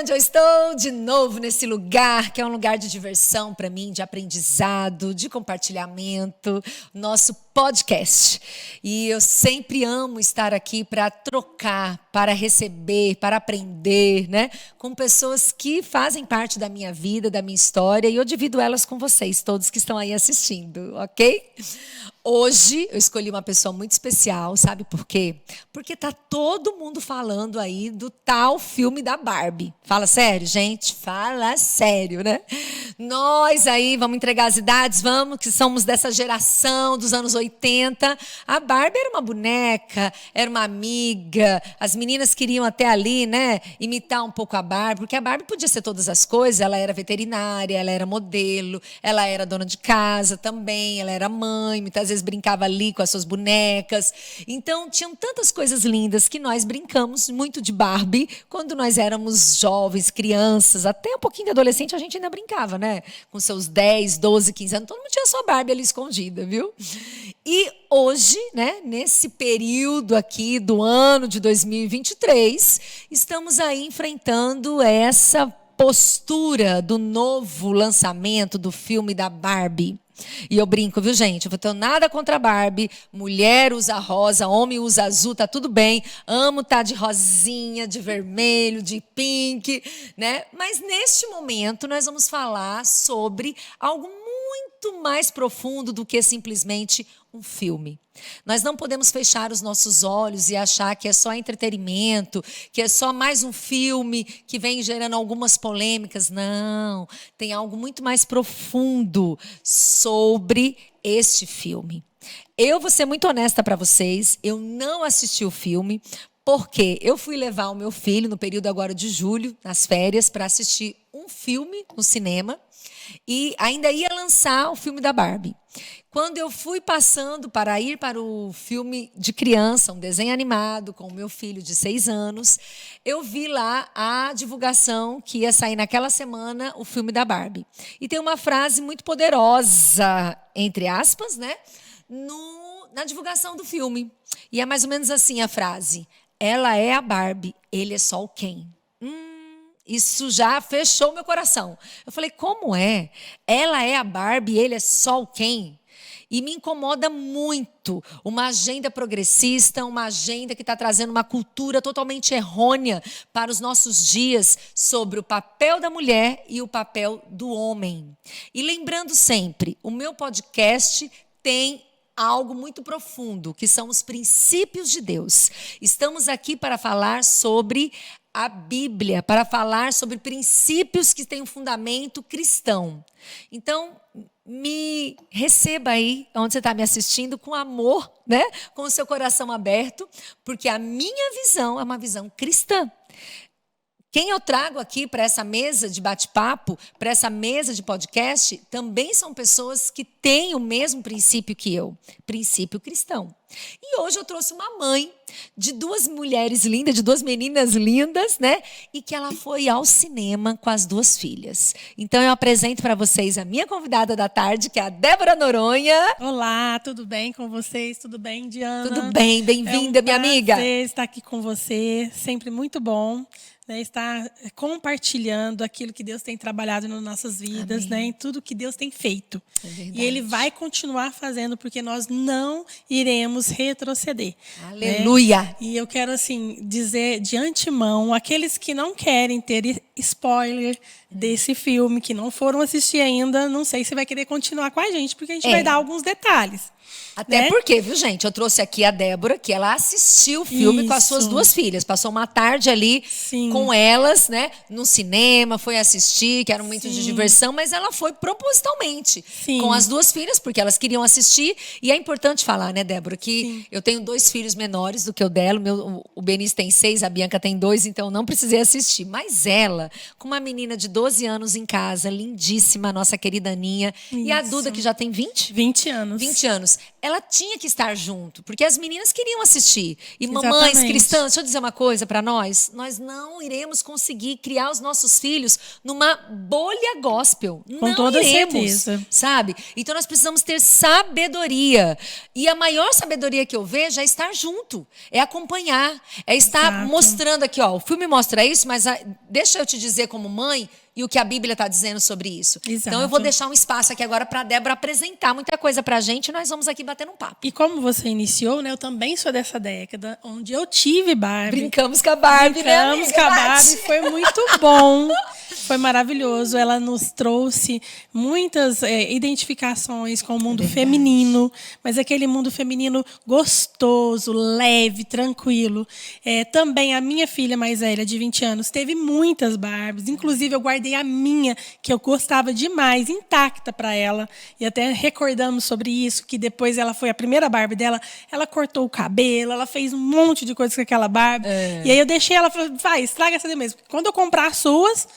onde eu estou de novo nesse lugar, que é um lugar de diversão para mim, de aprendizado, de compartilhamento, nosso podcast. E eu sempre amo estar aqui para trocar, para receber, para aprender, né? Com pessoas que fazem parte da minha vida, da minha história, e eu divido elas com vocês, todos que estão aí assistindo, ok? Hoje eu escolhi uma pessoa muito especial, sabe por quê? Porque tá todo mundo falando aí do tal filme da Barbie. Fala sério, gente? Fala sério, né? Nós aí vamos entregar as idades, vamos, que somos dessa geração dos anos 80. A Barbie era uma boneca, era uma amiga. As meninas queriam até ali, né, imitar um pouco a Barbie, porque a Barbie podia ser todas as coisas. Ela era veterinária, ela era modelo, ela era dona de casa também, ela era mãe, muitas vezes brincava ali com as suas bonecas. Então, tinham tantas coisas lindas que nós brincamos muito de Barbie quando nós éramos jovens, crianças, até um pouquinho de adolescente a gente ainda brincava, né? Com seus 10, 12, 15 anos, todo mundo tinha sua Barbie ali escondida, viu? E hoje, né, nesse período aqui do ano de 2023, estamos aí enfrentando essa postura do novo lançamento do filme da Barbie. E eu brinco, viu, gente? Eu não tenho nada contra a Barbie. Mulher usa rosa, homem usa azul, tá tudo bem. Amo tá de rosinha, de vermelho, de pink, né? Mas neste momento nós vamos falar sobre algo muito mais profundo do que simplesmente um filme. Nós não podemos fechar os nossos olhos e achar que é só entretenimento, que é só mais um filme que vem gerando algumas polêmicas. Não, tem algo muito mais profundo sobre este filme. Eu vou ser muito honesta para vocês, eu não assisti o filme, porque eu fui levar o meu filho no período agora de julho, nas férias, para assistir um filme no cinema e ainda ia lançar o filme da Barbie. Quando eu fui passando para ir para o filme de criança, um desenho animado com o meu filho de 6 anos, eu vi lá a divulgação que ia sair naquela semana o filme da Barbie. E tem uma frase muito poderosa, entre aspas, né, na divulgação do filme. E é mais ou menos assim a frase: ela é a Barbie, ele é só o Ken. Isso já fechou meu coração. Eu falei, como é? Ela é a Barbie, ele é só o Ken? E me incomoda muito uma agenda progressista, uma agenda que está trazendo uma cultura totalmente errônea para os nossos dias sobre o papel da mulher e o papel do homem. E lembrando sempre, o meu podcast tem algo muito profundo, que são os princípios de Deus. Estamos aqui para falar sobre a Bíblia, para falar sobre princípios que têm um fundamento cristão. Então, me receba aí, onde você está me assistindo, com amor, né? Com o seu coração aberto, porque a minha visão é uma visão cristã. Quem eu trago aqui para essa mesa de bate-papo, para essa mesa de podcast, também são pessoas que têm o mesmo princípio que eu, princípio cristão. E hoje eu trouxe uma mãe de 2 mulheres lindas, de 2 meninas lindas, né? E que ela foi ao cinema com as 2 filhas. Então eu apresento para vocês a minha convidada da tarde, que é a Débora Noronha. Olá, tudo bem com vocês? Tudo bem, Diana? Tudo bem, bem-vinda, minha amiga. É um prazer estar aqui com você, sempre muito bom, né, estar compartilhando aquilo que Deus tem trabalhado nas nossas vidas, né, em tudo que Deus tem feito. E Ele vai continuar fazendo, porque nós não iremos retroceder. Aleluia! Né? E eu quero assim dizer de antemão, aqueles que não querem ter spoiler desse filme, que não foram assistir ainda, não sei se vai querer continuar com a gente, porque a gente vai dar alguns detalhes. Até né? porque, viu, gente, eu trouxe aqui a Débora, que ela assistiu o filme com as suas 2 filhas. Passou uma tarde ali com elas, né? No cinema, foi assistir, que era um momento de diversão, mas ela foi propositalmente com as 2 filhas, porque elas queriam assistir. E é importante falar, né, Débora, que eu tenho 2 filhos menores do que o dela. O Benício tem 6, a Bianca tem 2, então não precisei assistir. Mas ela, com uma menina de 12 anos em casa, lindíssima, nossa querida Aninha. E a Duda, que já tem 20? 20 anos. 20 anos. ela tinha que estar junto, porque as meninas queriam assistir. E mamães Exatamente. cristãs, deixa eu dizer uma coisa para nós não iremos conseguir criar os nossos filhos numa bolha gospel. Com não toda iremos, certeza. sabe? Então nós precisamos ter sabedoria. E a maior sabedoria que eu vejo é estar junto, é acompanhar, é estar Exato. mostrando aqui, ó, o filme mostra isso, mas deixa eu te dizer como mãe e o que a Bíblia está dizendo sobre isso. Exato. Então eu vou deixar um espaço aqui agora para a Débora apresentar muita coisa para a gente e nós vamos aqui batendo um papo. E como você iniciou, né? Eu também sou dessa década, onde eu tive Barbie. Brincamos com a Barbie, né, amiga? Brincamos com a Barbie, foi muito bom. Foi maravilhoso. Ela nos trouxe muitas identificações com o mundo feminino, mas aquele mundo feminino gostoso, leve, tranquilo. Também a minha filha mais velha, de 20 anos, teve muitas Barbies. Inclusive, eu guardei a minha, que eu gostava demais, intacta para ela. E até recordamos sobre isso, que depois ela foi a primeira Barbie dela, ela cortou o cabelo, ela fez um monte de coisas com aquela Barbie. E aí eu deixei ela, falei, vai, estraga essa daí mesmo. Quando eu comprar as suas,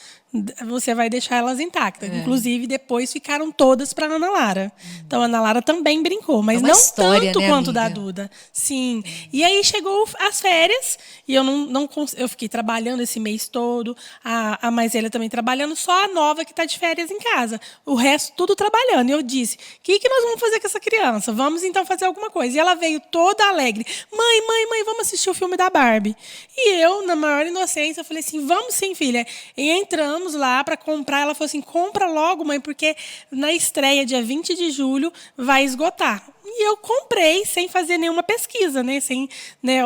você vai deixar elas intactas. Inclusive, depois ficaram todas para a Ana Lara. Então, a Ana Lara também brincou, mas não história, tanto né, quanto amiga? da Duda. Sim. E aí chegou as férias e eu fiquei trabalhando esse mês todo, a mais velha também trabalhando, só a nova que está de férias em casa. O resto, tudo trabalhando. E eu disse, o que nós vamos fazer com essa criança? Vamos, então, fazer alguma coisa. E ela veio toda alegre. Mãe, vamos assistir o filme da Barbie. E eu, na maior inocência, falei assim, vamos sim, filha. E entramos lá para comprar. Ela falou assim, compra logo, mãe, porque na estreia, dia 20 de julho, vai esgotar. E eu comprei sem fazer nenhuma pesquisa, né? Sem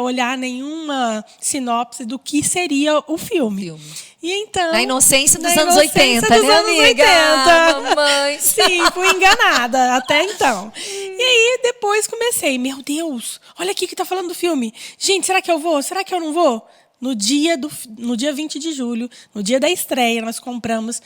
olhar nenhuma sinopse do que seria o filme. E então, na inocência dos anos 80, né, amiga? 80. Mamãe. Sim, fui enganada até então. E aí, depois comecei. Meu Deus, olha aqui que tá falando do filme. Gente, será que eu vou? Será que eu não vou? No dia 20 de julho, no dia da estreia, nós compramos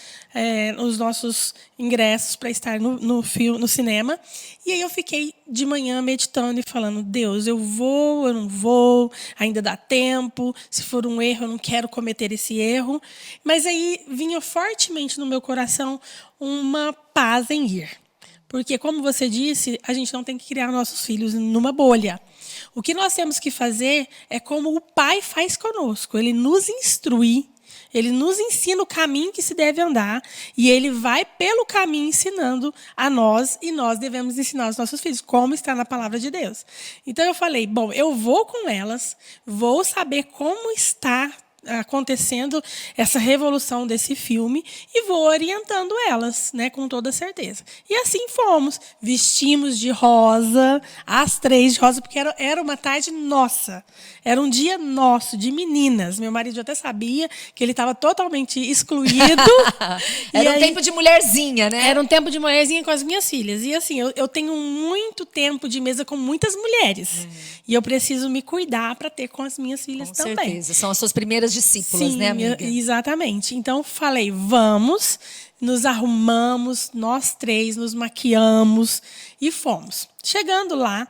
os nossos ingressos para estar no cinema. E aí eu fiquei de manhã meditando e falando, Deus, eu vou, eu não vou, ainda dá tempo. Se for um erro, eu não quero cometer esse erro. Mas aí vinha fortemente no meu coração uma paz em ir. Porque, como você disse, a gente não tem que criar nossos filhos numa bolha. O que nós temos que fazer é como o Pai faz conosco. Ele nos instrui, ele nos ensina o caminho que se deve andar e ele vai pelo caminho ensinando a nós e nós devemos ensinar aos nossos filhos, como está na palavra de Deus. Então eu falei, bom, eu vou com elas, vou saber como está acontecendo essa revolução desse filme e vou orientando elas, né, com toda certeza. E assim fomos, vestimos de rosa, as três de rosa, porque era uma tarde nossa, era um dia nosso, de meninas. Meu marido até sabia que ele estava totalmente excluído. Era um tempo de mulherzinha, né? Era um tempo de mulherzinha com as minhas filhas. E assim, eu tenho muito tempo de mesa com muitas mulheres. E eu preciso me cuidar para ter com as minhas filhas também. Com certeza, são as suas primeiras discípulas, sim, né, amiga? Exatamente. Então, falei, vamos, nos arrumamos, nós três, nos maquiamos e fomos. Chegando lá,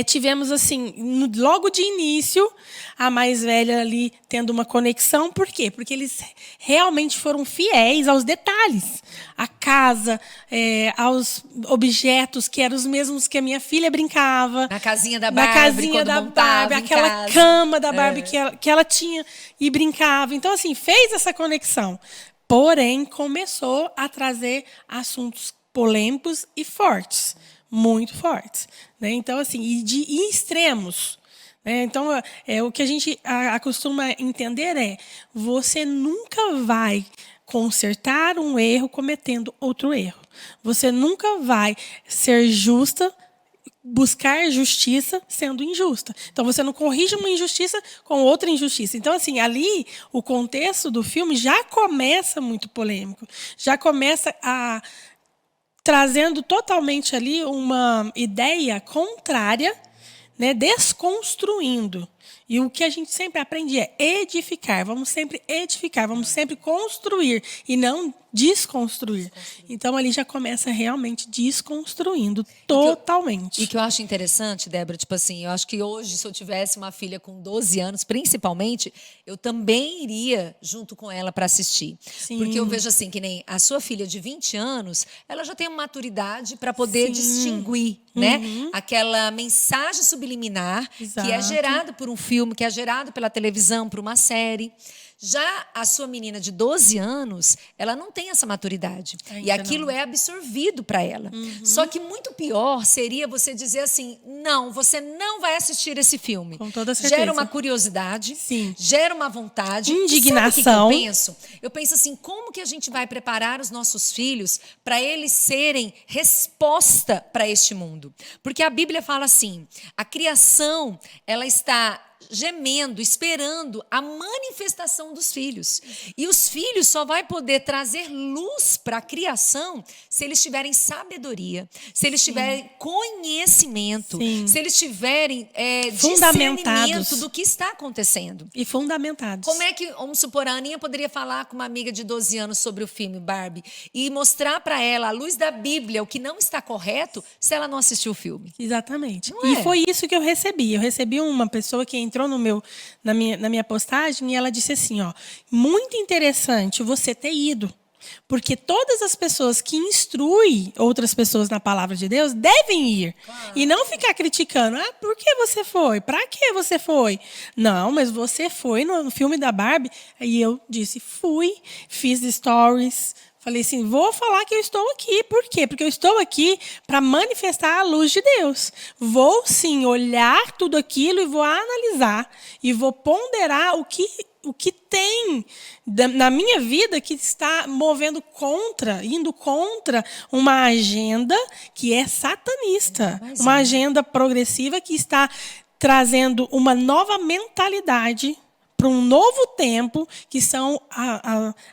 tivemos, assim, logo de início, a mais velha ali tendo uma conexão. Por quê? Porque eles realmente foram fiéis aos detalhes. A casa, aos objetos que eram os mesmos que a minha filha brincava. Na casinha da Barbie, na casinha da Barbie, aquela cama da Barbie que ela tinha e brincava. Então, assim, fez essa conexão. Porém, começou a trazer assuntos polêmicos e fortes. Muito fortes, né? Então, assim, e extremos, né? Então, o que a gente acostuma entender você nunca vai consertar um erro cometendo outro erro. Você nunca vai ser justa, buscar justiça sendo injusta. Então, você não corrige uma injustiça com outra injustiça. Então, assim, ali, o contexto do filme já começa muito polêmico, já começa trazendo totalmente ali uma ideia contrária, né, desconstruindo. E o que a gente sempre aprende é edificar. Vamos sempre edificar, vamos sempre construir e não desconstruir. Então, ali já começa realmente desconstruindo totalmente. E que eu acho interessante, Débora, tipo assim, eu acho que hoje, se eu tivesse uma filha com 12 anos, principalmente, eu também iria junto com ela para assistir. Sim. Porque eu vejo assim, que nem a sua filha de 20 anos, ela já tem uma maturidade para poder distinguir, né? Aquela mensagem subliminar que é gerada por um filme, que é gerado pela televisão, por uma série. Já a sua menina de 12 anos, ela não tem essa maturidade. E aquilo é absorvido para ela. Só que muito pior seria você dizer assim, não, você não vai assistir esse filme. Com toda certeza. Gera uma curiosidade, Sim. gera uma vontade. Indignação. E sabe o que eu penso? Eu penso assim, como que a gente vai preparar os nossos filhos para eles serem resposta para este mundo? Porque a Bíblia fala assim, a criação, ela está gemendo, esperando a manifestação dos filhos. E os filhos só vai poder trazer luz para a criação se eles tiverem sabedoria, se eles tiverem conhecimento, se eles tiverem discernimento do que está acontecendo. E fundamentados. Como é que, vamos supor, a Aninha poderia falar com uma amiga de 12 anos sobre o filme Barbie e mostrar para ela, à luz da Bíblia, o que não está correto se ela não assistiu o filme? Exatamente. Não é? E foi isso que eu recebi. Eu recebi uma pessoa que entrou na minha postagem e ela disse assim, ó, muito interessante você ter ido, porque todas as pessoas que instruem outras pessoas na palavra de Deus devem ir. Claro. E não ficar criticando, por que você foi? Para que você foi? Não, mas você foi no filme da Barbie. E eu disse, fui, fiz stories. Falei assim, vou falar que eu estou aqui. Por quê? Porque eu estou aqui para manifestar a luz de Deus. Vou, sim, olhar tudo aquilo e vou analisar. E vou ponderar o que tem na minha vida que está indo contra uma agenda que é satanista. Uma agenda progressiva que está trazendo uma nova mentalidade para um novo tempo, que são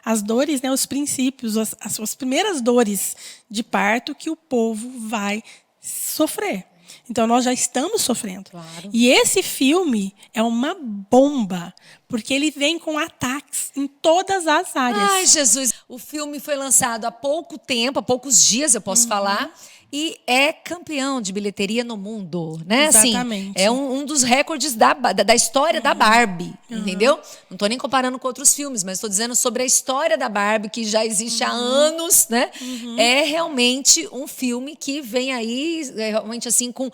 as dores, né, os princípios, as primeiras dores de parto que o povo vai sofrer. Então, nós já estamos sofrendo. Claro. E esse filme é uma bomba, porque ele vem com ataques em todas as áreas. Ai, Jesus! O filme foi lançado há pouco tempo, há poucos dias, eu posso falar, e é campeão de bilheteria no mundo, né? Exatamente. Assim, é um dos recordes da história da Barbie, entendeu? Não estou nem comparando com outros filmes, mas estou dizendo sobre a história da Barbie, que já existe há anos, né? É realmente um filme que vem aí, realmente assim, com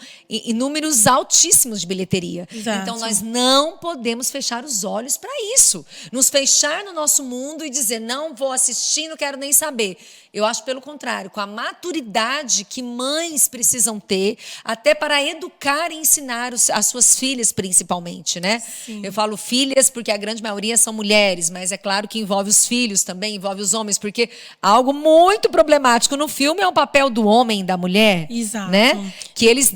números altíssimos de bilheteria. Exato. Então, nós não podemos fechar os olhos para isso. Nos fechar no nosso mundo e dizer, não vou assistir, não quero nem saber. Eu acho pelo contrário, com a maturidade que mães precisam ter, até para educar e ensinar as suas filhas, principalmente, né? Sim. Eu falo filhas porque a grande maioria são mulheres, mas é claro que envolve os filhos também, envolve os homens, porque algo muito problemático no filme é o papel do homem e da mulher. Exato. Né? Que eles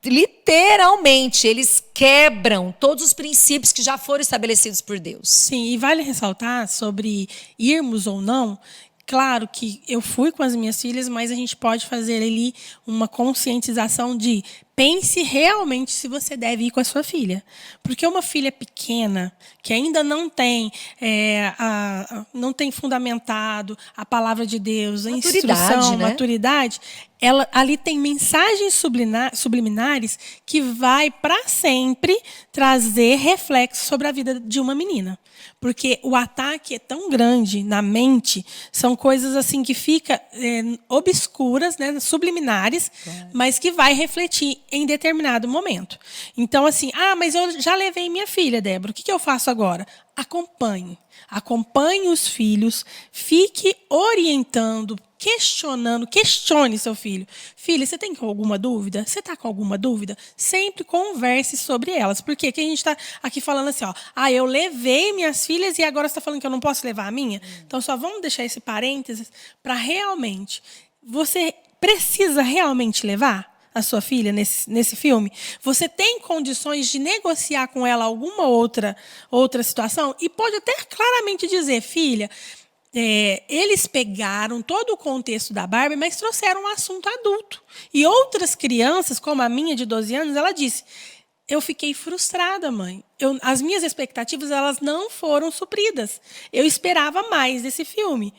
literalmente, eles quebram todos os princípios que já foram estabelecidos por Deus. Sim, e vale ressaltar sobre irmos ou não. Claro que eu fui com as minhas filhas, mas a gente pode fazer ali uma conscientização de pense realmente se você deve ir com a sua filha. Porque uma filha pequena, que ainda não tem, não tem fundamentado a palavra de Deus, a instrução, né? maturidade, ela ali tem mensagens subliminares que vai para sempre trazer reflexo sobre a vida de uma menina. Porque o ataque é tão grande na mente, são coisas assim que ficam obscuras, né, subliminares, claro, mas que vai refletir em determinado momento. Então, assim, mas eu já levei minha filha, Débora, o que eu faço agora? Acompanhe. Acompanhe os filhos, fique orientando, questionando, questione seu filho. Filha, você tem alguma dúvida? Você está com alguma dúvida? Sempre converse sobre elas. Porque que a gente está aqui falando assim, eu levei minhas filhas e agora você está falando que eu não posso levar a minha? Então, só vamos deixar esse parênteses para realmente... Você precisa realmente levar a sua filha nesse filme? Você tem condições de negociar com ela alguma outra situação? E pode até claramente dizer, filha... eles pegaram todo o contexto da Barbie, mas trouxeram um assunto adulto. E outras crianças, como a minha de 12 anos, ela disse, eu fiquei frustrada, mãe. As minhas expectativas, elas não foram supridas. Eu esperava mais desse filme.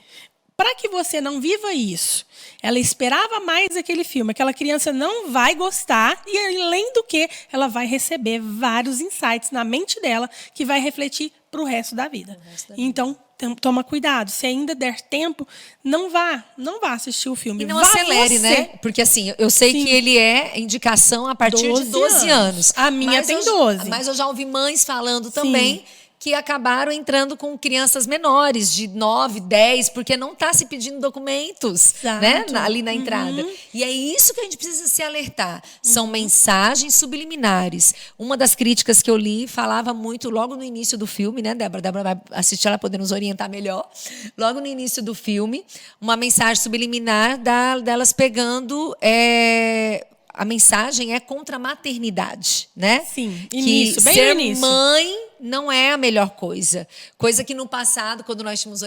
Para que você não viva isso, ela esperava mais daquele filme. Aquela criança não vai gostar e, além do que, ela vai receber vários insights na mente dela que vai refletir para o resto da vida. Então, toma cuidado. Se ainda der tempo, não vá assistir o filme. E não acelere, né? Porque assim, eu sei que ele é indicação a partir de 12 anos. A minha tem 12. Mas eu já ouvi mães falando também que acabaram entrando com crianças menores, de 9, 10, porque não está se pedindo documentos, né, ali na entrada. E é isso que a gente precisa se alertar. São mensagens subliminares. Uma das críticas que eu li falava muito logo no início do filme, né, Débora vai assistir, ela poder nos orientar melhor. Logo no início do filme, uma mensagem subliminar delas pegando... A mensagem é contra a maternidade, né? Sim, início, bem ser início. Mãe não é a melhor coisa. Coisa que no passado, quando nós tínhamos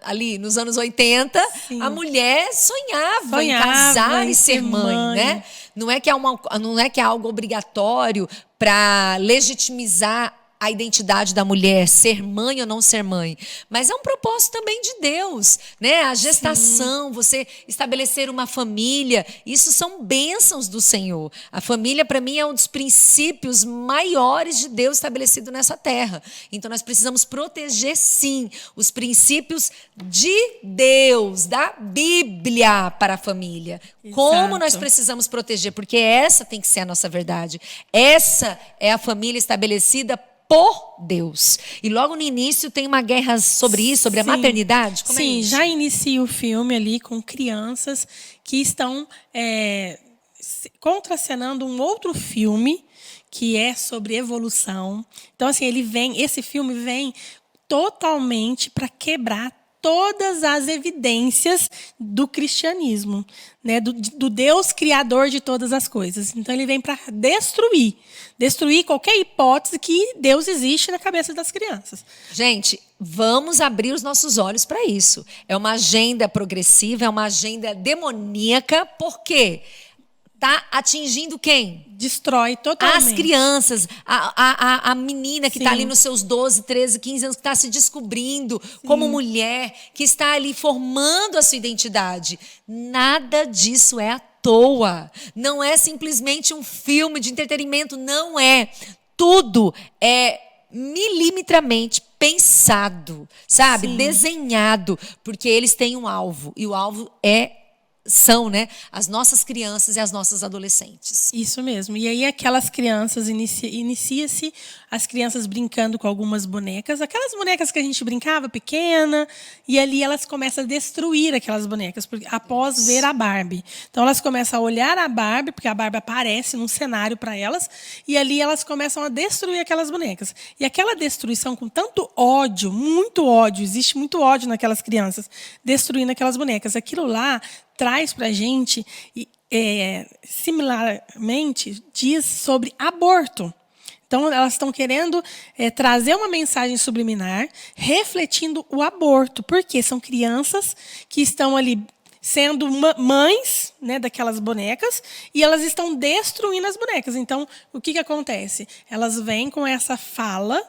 ali nos anos 80, a mulher sonhava em casar e ser mãe, né? Não é que é algo obrigatório para legitimizar a identidade da mulher, ser mãe ou não ser mãe. Mas é um propósito também de Deus, né? A gestação, você estabelecer uma família, isso são bênçãos do Senhor. A família, para mim, é um dos princípios maiores de Deus estabelecido nessa terra. Então, nós precisamos proteger, sim, os princípios de Deus, da Bíblia para a família. Exato. Como nós precisamos proteger? Porque essa tem que ser a nossa verdade. Essa é a família estabelecida por Deus. E logo no início tem uma guerra sobre isso, sobre a maternidade. Como é isso? Já inicia o filme ali com crianças que estão contracenando um outro filme que é sobre evolução. Então, assim, esse filme vem totalmente para quebrar todas as evidências do cristianismo, né? do Deus criador de todas as coisas. Então, ele vem para destruir qualquer hipótese que Deus existe na cabeça das crianças. Gente, vamos abrir os nossos olhos para isso. É uma agenda progressiva, é uma agenda demoníaca, por quê? Está atingindo quem? Destrói totalmente. As crianças, a menina que está ali nos seus 12, 13, 15 anos, que está se descobrindo como mulher, que está ali formando a sua identidade. Nada disso é à toa. Não é simplesmente um filme de entretenimento, não é. Tudo é milimetramente pensado, sabe? Desenhado, porque eles têm um alvo, e o alvo são, né, as nossas crianças e as nossas adolescentes. Isso mesmo. E aí aquelas crianças, inicia-se as crianças brincando com algumas bonecas, aquelas bonecas que a gente brincava pequena, e ali elas começam a destruir aquelas bonecas, após ver a Barbie. Então elas começam a olhar a Barbie, porque a Barbie aparece num cenário para elas, e ali elas começam a destruir aquelas bonecas. E aquela destruição com tanto ódio, muito ódio, existe muito ódio naquelas crianças, destruindo aquelas bonecas. Aquilo lá traz para a gente, similarmente, diz sobre aborto. Então, elas estão querendo trazer uma mensagem subliminar, refletindo o aborto. Porque são crianças que estão ali sendo mães, né, daquelas bonecas, e elas estão destruindo as bonecas. Então, o que acontece? Elas vêm com essa fala,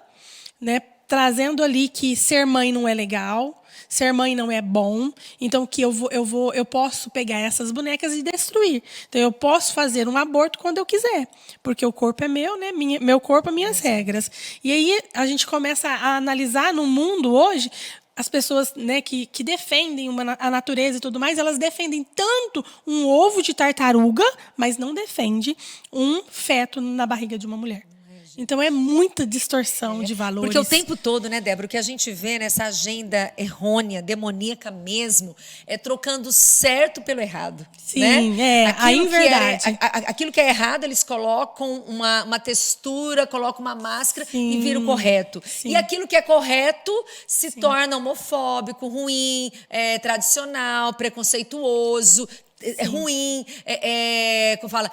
né, trazendo ali que ser mãe não é legal, ser mãe não é bom, então que eu posso pegar essas bonecas e destruir. Então eu posso fazer um aborto quando eu quiser, porque o corpo é meu, né? Meu corpo, minhas regras. E aí a gente começa a analisar no mundo hoje as pessoas, né, que defendem a natureza e tudo mais, elas defendem tanto um ovo de tartaruga, mas não defendem um feto na barriga de uma mulher. Então, é muita distorção de valores. Porque o tempo todo, né, Débora, o que a gente vê nessa agenda errônea, demoníaca mesmo, é trocando certo pelo errado. Sim, né? a inverdade. Aquilo que é errado, eles colocam uma textura, colocam uma máscara e vira o correto. Sim. E aquilo que é correto se torna homofóbico, ruim, tradicional, preconceituoso, ruim, como fala,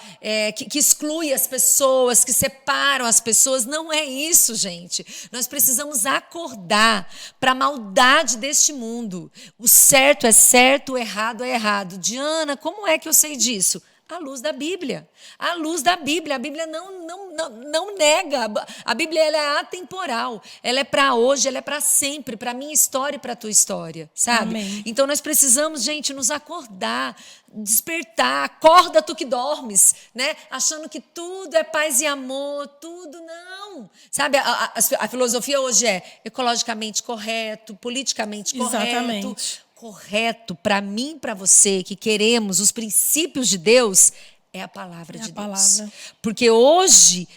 que exclui as pessoas, que separam as pessoas. Não é isso, gente. Nós precisamos acordar para a maldade deste mundo. O certo é certo, o errado é errado. Diana, como é que eu sei disso? À luz da Bíblia. À luz da Bíblia. A Bíblia não nega. A Bíblia ela é atemporal. Ela é para hoje, ela é para sempre, para a minha história e para a tua história, sabe? Amém. Então nós precisamos, gente, nos acordar, despertar. Acorda tu que dormes, né? Achando que tudo é paz e amor, tudo não. Sabe, a filosofia hoje é ecologicamente correto, politicamente correto. Exatamente. Correto para mim, para você, que queremos os princípios de Deus, é a palavra de Deus. Palavra. Porque hoje,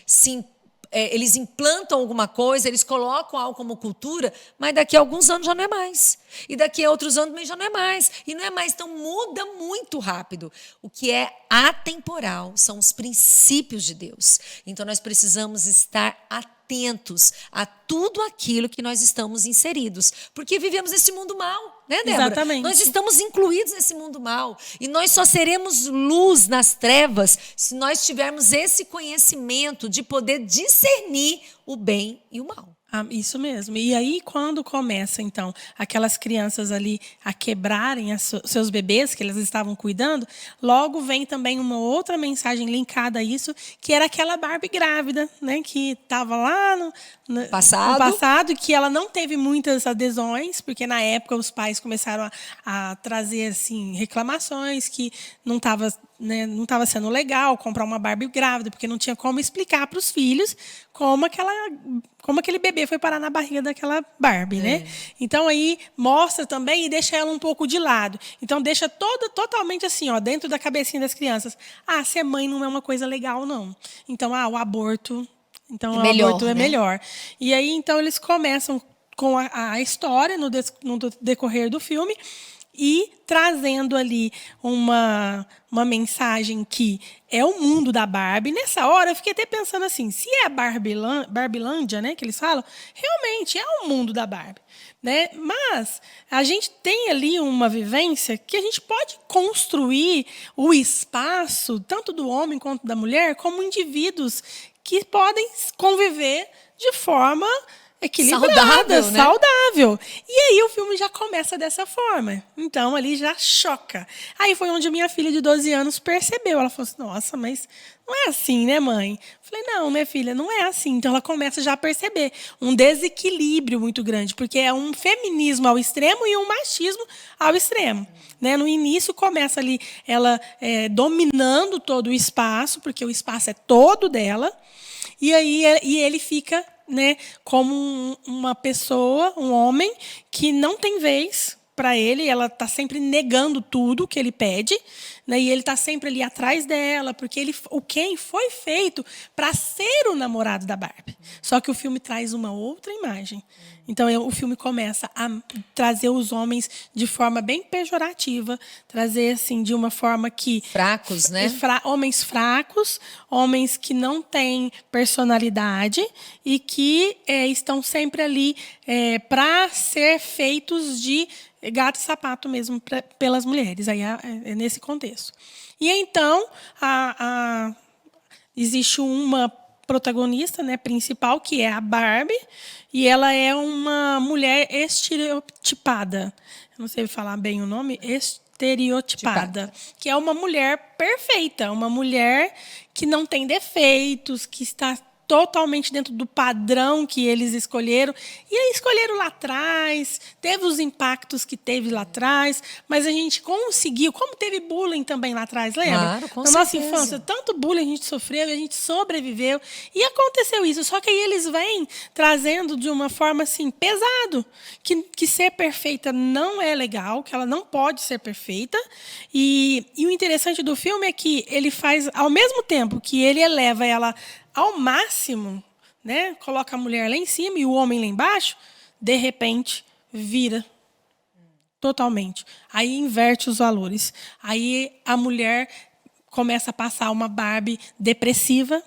eles implantam alguma coisa, eles colocam algo como cultura, mas daqui a alguns anos já não é mais. E daqui a outros anos também já não é mais. E não é mais, então muda muito rápido. O que é atemporal são os princípios de Deus. Então nós precisamos estar atentos a tudo aquilo que nós estamos inseridos. Porque vivemos nesse mundo mal, né, Débora? Exatamente. Nós estamos incluídos nesse mundo mal. E nós só seremos luz nas trevas se nós tivermos esse conhecimento de poder discernir o bem e o mal. Isso mesmo. E aí, quando começa, então, aquelas crianças ali a quebrarem seus bebês que elas estavam cuidando, logo vem também uma outra mensagem linkada a isso, que era aquela Barbie grávida, né, que estava lá no passado, que ela não teve muitas adesões, porque na época os pais começaram a trazer assim, reclamações que não estava sendo legal comprar uma Barbie grávida, porque não tinha como explicar para os filhos como aquele bebê foi parar na barriga daquela Barbie, né? Então aí mostra também e deixa ela um pouco de lado. Então deixa totalmente assim, ó, dentro da cabecinha das crianças. Ser mãe não é uma coisa legal, não. Então, o aborto, então o aborto é melhor. E aí então eles começam com a história no decorrer do filme e trazendo ali uma mensagem que é o mundo da Barbie. Nessa hora, eu fiquei até pensando assim, se é a Barbilândia, né, que eles falam, realmente é o mundo da Barbie. Né? Mas a gente tem ali uma vivência que a gente pode construir o espaço, tanto do homem quanto da mulher, como indivíduos que podem conviver de forma equilibrada, saudável. E aí o filme já começa dessa forma. Então, ali já choca. Aí foi onde a minha filha de 12 anos percebeu. Ela falou assim, nossa, mas não é assim, né, mãe? Falei, não, minha filha, não é assim. Então, ela começa já a perceber um desequilíbrio muito grande, porque é um feminismo ao extremo e um machismo ao extremo. Né? No início, começa ali ela dominando todo o espaço, porque o espaço é todo dela. E aí ele fica, né, como uma pessoa, um homem, que não tem vez para ele, ela está sempre negando tudo que ele pede, né, e ele está sempre ali atrás dela, porque o Ken foi feito para ser o namorado da Barbie. Só que o filme traz uma outra imagem. Então, o filme começa a trazer os homens de forma bem pejorativa, trazer assim de uma forma que... Fracos, né? Homens fracos, homens que não têm personalidade e que estão sempre ali para ser feitos de gato e sapato mesmo pelas mulheres. Aí é nesse contexto. E então, existe uma protagonista, né, principal, que é a Barbie, e ela é uma mulher estereotipada. Eu não sei falar bem o nome, estereotipada, que é uma mulher perfeita, uma mulher que não tem defeitos, que está totalmente dentro do padrão que eles escolheram. E aí escolheram lá atrás, teve os impactos que teve lá atrás, mas a gente conseguiu, como teve bullying também lá atrás, lembra? Claro, com Na nossa certeza. infância, tanto bullying a gente sofreu, e a gente sobreviveu, e aconteceu isso. Só que aí eles vêm trazendo de uma forma assim, pesado, que ser perfeita não é legal, que ela não pode ser perfeita. E o interessante do filme é que ele faz, ao mesmo tempo que ele eleva ela ao máximo, né? Coloca a mulher lá em cima e o homem lá embaixo, de repente, vira totalmente. Aí inverte os valores. Aí a mulher começa a passar uma Barbie depressiva,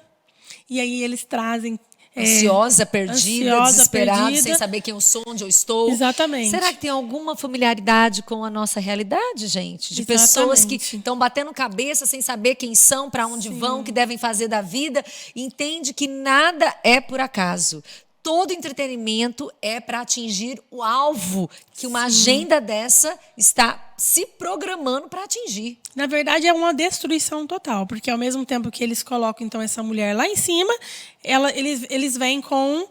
e aí eles trazem... Ansiosa, perdida, desesperada, sem saber quem eu sou, onde eu estou. Exatamente. Será que tem alguma familiaridade com a nossa realidade, gente? De Exatamente. Pessoas que estão batendo cabeça sem saber quem são, para onde vão, o que devem fazer da vida. Entende que nada é por acaso. todo entretenimento é para atingir o alvo que uma agenda dessa está se programando para atingir. Na verdade, é uma destruição total, porque ao mesmo tempo que eles colocam então essa mulher lá em cima, eles vêm com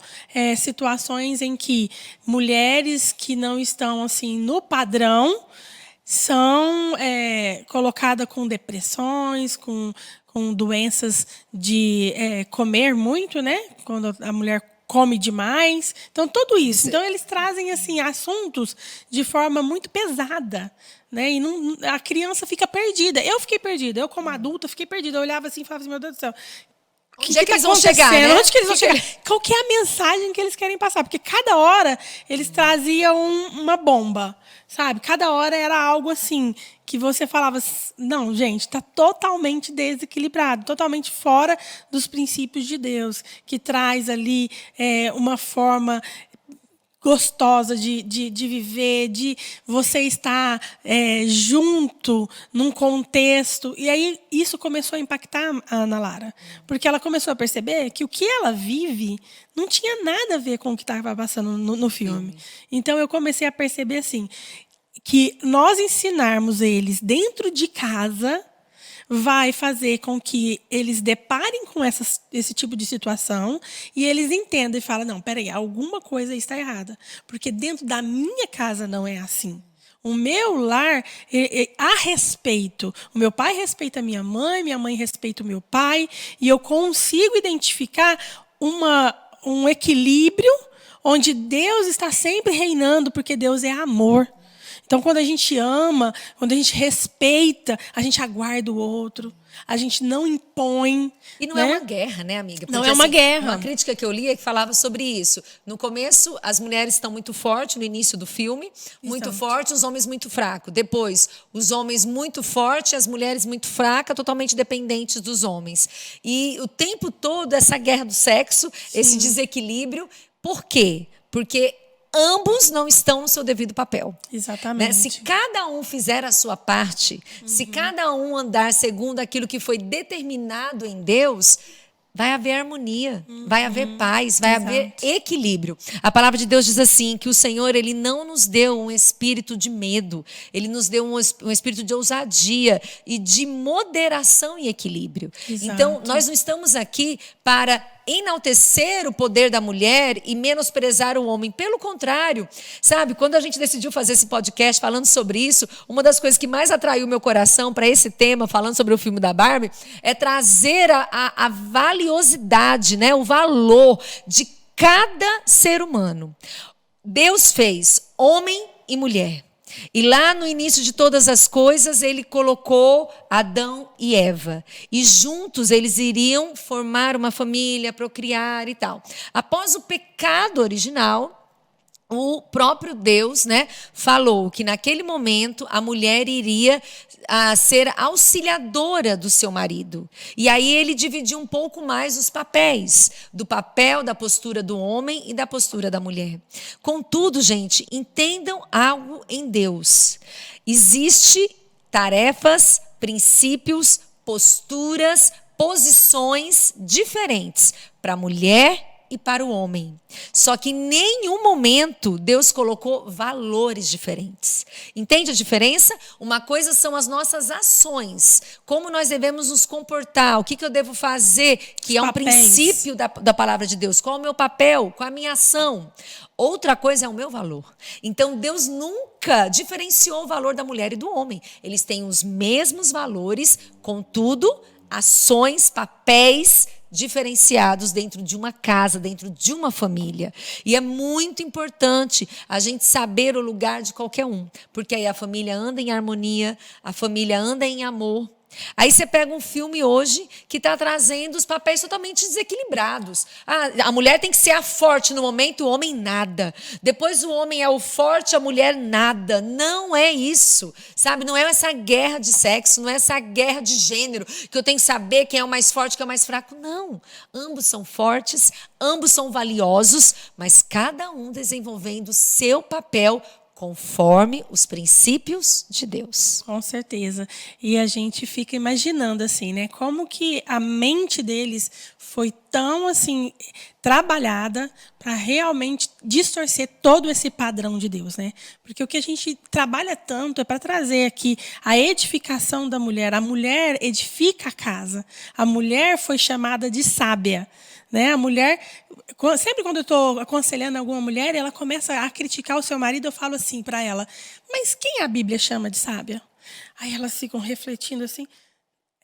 situações em que mulheres que não estão assim no padrão são colocadas com depressões, com doenças de comer muito, né? Quando a mulher come demais. Então, tudo isso. Então, eles trazem assim assuntos de forma muito pesada, né? E a criança fica perdida. Eu fiquei perdida. Eu, como adulta, fiquei perdida. Eu olhava assim e falava assim, meu Deus do céu. Onde é que eles vão chegar, né? Onde que eles vão chegar? Qual que é a mensagem que eles querem passar? Porque cada hora eles traziam uma bomba, sabe? Cada hora era algo assim que você falava, não, gente, está totalmente desequilibrado, totalmente fora dos princípios de Deus, que traz ali uma forma gostosa de viver, de você estar junto num contexto. E aí isso começou a impactar a Ana Lara, porque ela começou a perceber que o que ela vive não tinha nada a ver com o que estava passando no filme. Então eu comecei a perceber assim, que nós ensinarmos eles dentro de casa vai fazer com que eles deparem com esse tipo de situação e eles entendam e falam, não, peraí, alguma coisa está errada. Porque dentro da minha casa não é assim. O meu lar, há respeito. O meu pai respeita a minha mãe respeita o meu pai, e eu consigo identificar um equilíbrio onde Deus está sempre reinando, porque Deus é amor. Então, quando a gente ama, quando a gente respeita, a gente aguarda o outro, a gente não impõe. E não né? é uma guerra, né, amiga? Porque, não é uma guerra. Uma crítica que eu li é que falava sobre isso. No começo, as mulheres estão muito fortes, no início do filme, muito fortes, os homens muito fracos. Depois, os homens muito fortes, as mulheres muito fracas, totalmente dependentes dos homens. E o tempo todo, essa guerra do sexo, esse desequilíbrio. Por quê? Porque ambos não estão no seu devido papel. Exatamente. Né? Se cada um fizer a sua parte, se cada um andar segundo aquilo que foi determinado em Deus, vai haver harmonia, vai haver paz, vai haver equilíbrio. A palavra de Deus diz assim, que o Senhor, Ele não nos deu um espírito de medo, Ele nos deu um espírito de ousadia e de moderação e equilíbrio. Exato. Então, nós não estamos aqui para enaltecer o poder da mulher e menosprezar o homem. Pelo contrário, sabe, quando a gente decidiu fazer esse podcast falando sobre isso, uma das coisas que mais atraiu meu coração para esse tema, falando sobre o filme da Barbie, é trazer a valiosidade, né, o valor de cada ser humano. Deus fez homem e mulher. E lá no início de todas as coisas, ele colocou Adão e Eva. E juntos eles iriam formar uma família, procriar e tal. Após o pecado original, o próprio Deus, né, falou que naquele momento a mulher iria ser auxiliadora do seu marido. E aí ele dividiu um pouco mais os papéis, do papel, da postura do homem e da postura da mulher. Contudo, gente, entendam algo em Deus. Existem tarefas, princípios, posturas, posições diferentes para a mulher e para o homem. Só que em nenhum momento Deus colocou valores diferentes. Entende a diferença? Uma coisa são as nossas ações, como nós devemos nos comportar, o que eu devo fazer, que é um princípio da palavra de Deus. Qual é o meu papel? Qual é a minha ação? Outra coisa é o meu valor. Então, Deus nunca diferenciou o valor da mulher e do homem. Eles têm os mesmos valores, contudo, ações, papéis diferenciados dentro de uma casa, dentro de uma família. E é muito importante a gente saber o lugar de qualquer um, porque aí a família anda em harmonia, a família anda em amor. Aí você pega um filme hoje que está trazendo os papéis totalmente desequilibrados. A mulher tem que ser a forte no momento, o homem nada. Depois o homem é o forte, a mulher nada. Não é isso, sabe? Não é essa guerra de sexo, não é essa guerra de gênero, que eu tenho que saber quem é o mais forte, quem é o mais fraco. Não, ambos são fortes, ambos são valiosos, mas cada um desenvolvendo o seu papel conforme os princípios de Deus. Com certeza. E a gente fica imaginando assim, né? Como que a mente deles foi tão assim trabalhada para realmente distorcer todo esse padrão de Deus, né? Porque o que a gente trabalha tanto é para trazer aqui a edificação da mulher. A mulher edifica a casa. A mulher foi chamada de sábia, né? A mulher, sempre quando eu estou aconselhando alguma mulher, ela começa a criticar o seu marido, eu falo assim para ela: mas quem a Bíblia chama de sábia? Aí elas ficam refletindo assim: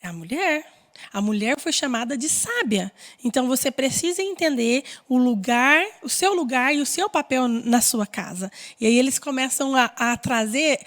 é a mulher. A mulher foi chamada de sábia. Então, você precisa entender o lugar, o seu lugar e o seu papel na sua casa. E aí eles começam a trazer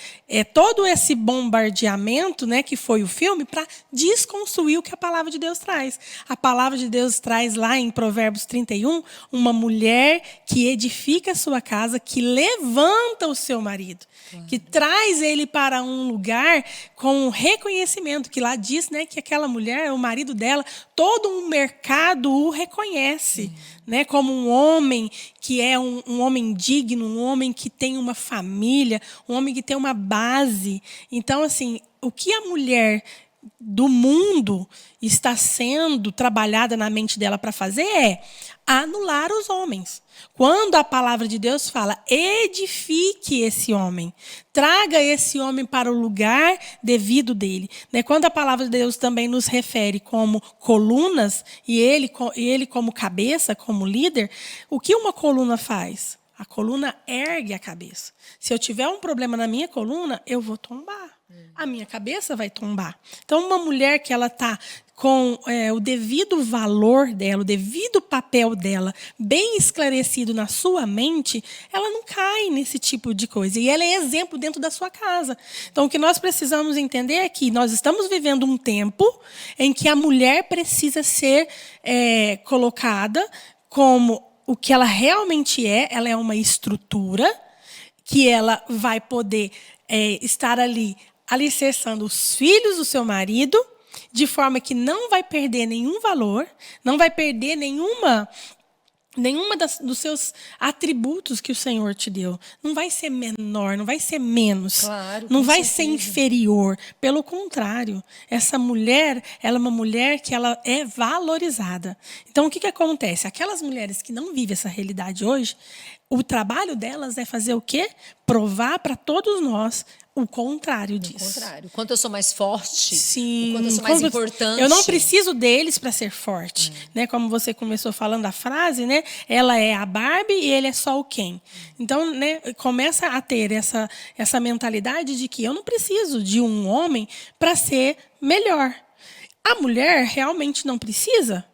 todo esse bombardeamento, né, que foi o filme, para desconstruir o que a palavra de Deus traz. A palavra de Deus traz lá em Provérbios 31, uma mulher que edifica a sua casa, que levanta o seu marido, que traz ele para um lugar com reconhecimento, que lá diz, né, que aquela mulher, o marido dela, todo um mercado o reconhece, né, como um homem que é um homem digno, um homem que tem uma família, um homem que tem uma base. Então, assim, o que a mulher do mundo está sendo trabalhada na mente dela para fazer é anular os homens. Quando a palavra de Deus fala, edifique esse homem, traga esse homem para o lugar devido dele. Quando a palavra de Deus também nos refere como colunas, e ele como cabeça, como líder, o que uma coluna faz? A coluna ergue a cabeça. Se eu tiver um problema na minha coluna, eu vou tombar. A minha cabeça vai tombar. Então, uma mulher que ela está com o devido valor dela, o devido papel dela bem esclarecido na sua mente, ela não cai nesse tipo de coisa. E ela é exemplo dentro da sua casa. Então, o que nós precisamos entender é que nós estamos vivendo um tempo em que a mulher precisa ser colocada como o que ela realmente é. Ela é uma estrutura que ela vai poder estar ali alicerçando os filhos do seu marido, de forma que não vai perder nenhum valor, não vai perder nenhuma dos seus atributos que o Senhor te deu. Não vai ser menor, não vai ser menos, claro, não vai certeza. ser inferior. Pelo contrário, essa mulher, ela é uma mulher que ela é valorizada. Então, o que acontece? Aquelas mulheres que não vivem essa realidade hoje, o trabalho delas é fazer o quê? Provar para todos nós o contrário disso. O contrário. Quanto eu sou mais forte, sim, o quanto eu sou mais importante. Eu não preciso deles para ser forte. Né? Como você começou falando a frase, né? Ela é a Barbie e ele é só o Ken. Então, né, começa a ter essa mentalidade de que eu não preciso de um homem para ser melhor. A mulher realmente não precisa,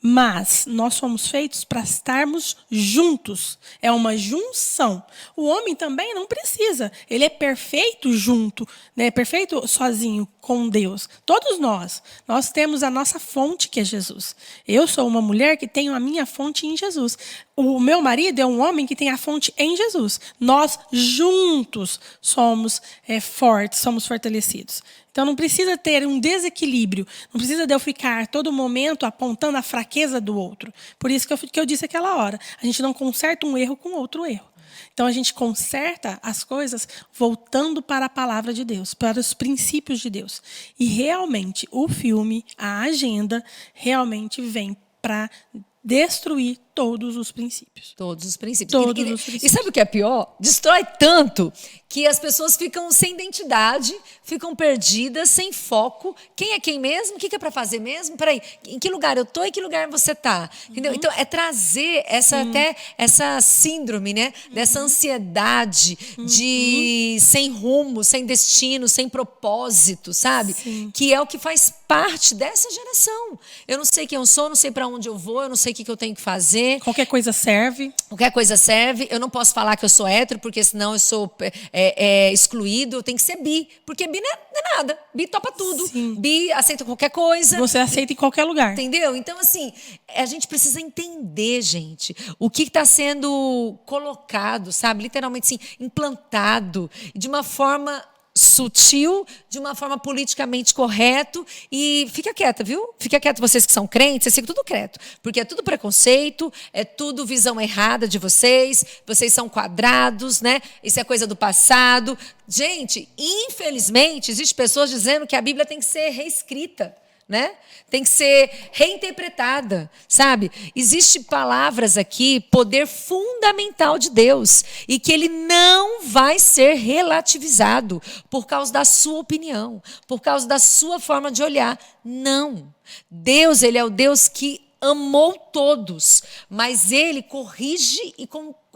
mas nós somos feitos para estarmos juntos. É uma junção. O homem também não precisa. Ele é perfeito junto, né? Perfeito sozinho com Deus. Todos nós temos a nossa fonte, que é Jesus. Eu sou uma mulher que tenho a minha fonte em Jesus. O meu marido é um homem que tem a fonte em Jesus. Nós juntos somos fortes, somos fortalecidos. Então, não precisa ter um desequilíbrio. Não precisa de eu ficar todo momento apontando a fraqueza do outro. Por isso que eu disse aquela hora. A gente não conserta um erro com outro erro. Então, a gente conserta as coisas voltando para a palavra de Deus, para os princípios de Deus. E, realmente, o filme, a agenda, realmente vem para destruir todos os princípios. Todos os princípios. Todos os princípios. E sabe o que é pior? Destrói tanto que as pessoas ficam sem identidade, ficam perdidas, sem foco. Quem é quem mesmo? O que é para fazer mesmo? Peraí, em que lugar eu estou e em que lugar você está? Entendeu? Então, é trazer essa síndrome, né? Dessa ansiedade de sem rumo, sem destino, sem propósito, sabe? Sim. Que é o que faz parte dessa geração. Eu não sei quem eu sou, não sei para onde eu vou, eu não sei o que eu tenho que fazer. Qualquer coisa serve. Qualquer coisa serve. Eu não posso falar que eu sou hétero, porque senão eu sou excluído. Eu tenho que ser bi. Porque bi não é nada. Bi topa tudo. Sim. Bi aceita qualquer coisa. Você aceita em qualquer lugar. Entendeu? Então, assim, a gente precisa entender, gente, o que está sendo colocado, sabe? Literalmente, assim, implantado de uma forma sutil, de uma forma politicamente correto. E fica quieta, viu? Fica quieta, vocês que são crentes, vocês ficam tudo quieto, porque é tudo preconceito, é tudo visão errada de vocês são quadrados, né? Isso é coisa do passado. Gente, infelizmente, existem pessoas dizendo que a Bíblia tem que ser reescrita. né? Tem que ser reinterpretada, sabe? Existem palavras aqui, poder fundamental de Deus, e que ele não vai ser relativizado por causa da sua opinião, por causa da sua forma de olhar. Não. Deus, ele é o Deus que amou todos, mas ele corrige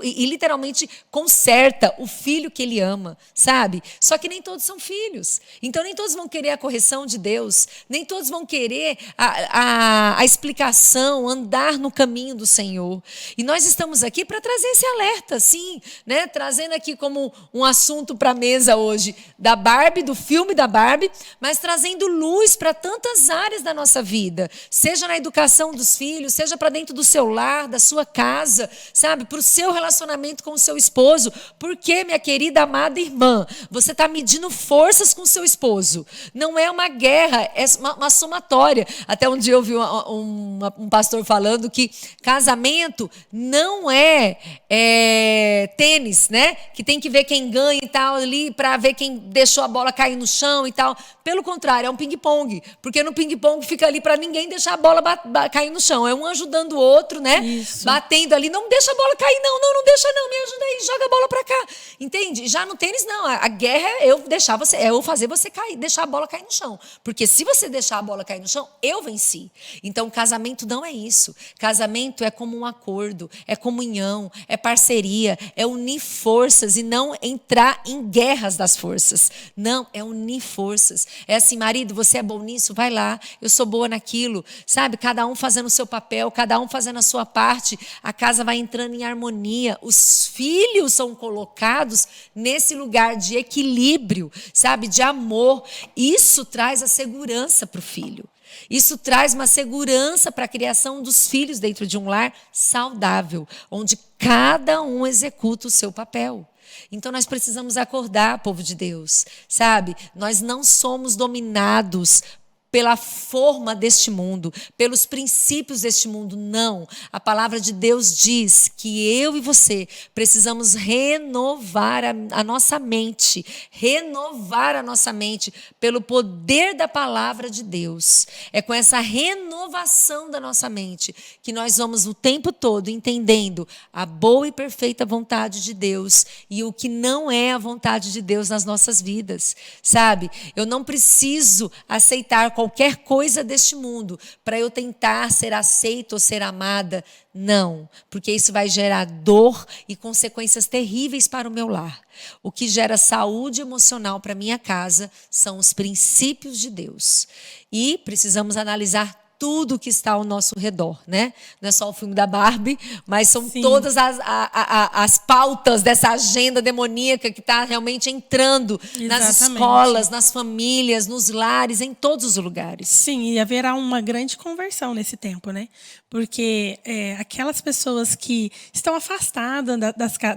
e literalmente conserta o filho que ele ama, sabe? Só que nem todos são filhos. Então nem todos vão querer a correção de Deus, nem todos vão querer a explicação, andar no caminho do Senhor. E nós estamos aqui para trazer esse alerta, sim, né? Trazendo aqui como um assunto para a mesa hoje da Barbie, do filme da Barbie, mas trazendo luz para tantas áreas da nossa vida, seja na educação dos filhos, seja para dentro do seu lar, da sua casa, sabe? Para o seu relacionamento com o seu esposo. Porque, minha querida, amada irmã, você está medindo forças com o seu esposo. Não é uma guerra, é uma somatória. Até um dia eu vi um pastor falando que casamento não é tênis, né? Que tem que ver quem ganha e tal ali para ver quem deixou a bola cair no chão e tal. Pelo contrário, é um ping-pong. Porque no ping-pong fica ali para ninguém deixar a bola cair no chão. É um ajudando o outro, né? Isso. Batendo ali. Não deixa a bola cair, não deixa não. Me ajuda aí, joga a bola para cá. Entende? Já no tênis, não. A guerra é eu fazer você cair, deixar a bola cair no chão. Porque se você deixar a bola cair no chão, eu venci. Então, casamento não é isso. Casamento é como um acordo, é comunhão, é parceria, é unir forças e não entrar em guerras das forças. Não, é unir forças. É assim, marido, você é bom nisso? Vai lá, eu sou boa naquilo. Sabe, cada um fazendo o seu papel, cada um fazendo a sua parte, a casa vai entrando em harmonia. Os filhos são colocados nesse lugar de equilíbrio, sabe, de amor. Isso traz a segurança para o filho. Isso traz uma segurança para a criação dos filhos dentro de um lar saudável, onde cada um executa o seu papel. Então nós precisamos acordar, povo de Deus, sabe? Nós não somos dominados pela forma deste mundo, pelos princípios deste mundo, não. A palavra de Deus diz que eu e você precisamos renovar a nossa mente, pelo poder da palavra de Deus. É com essa renovação da nossa mente que nós vamos o tempo todo entendendo a boa e perfeita vontade de Deus e o que não é a vontade de Deus nas nossas vidas, sabe? Eu não preciso aceitar qualquer coisa deste mundo para eu tentar ser aceita ou ser amada. Não, porque isso vai gerar dor e consequências terríveis para o meu lar. O que gera saúde emocional para minha casa são os princípios de Deus. E precisamos analisar tudo que está ao nosso redor, né? Não é só o filme da Barbie, mas são todas as pautas dessa agenda demoníaca que está realmente entrando nas escolas, nas famílias, nos lares, em todos os lugares. Sim, e haverá uma grande conversão nesse tempo, né? Porque aquelas pessoas que estão afastadas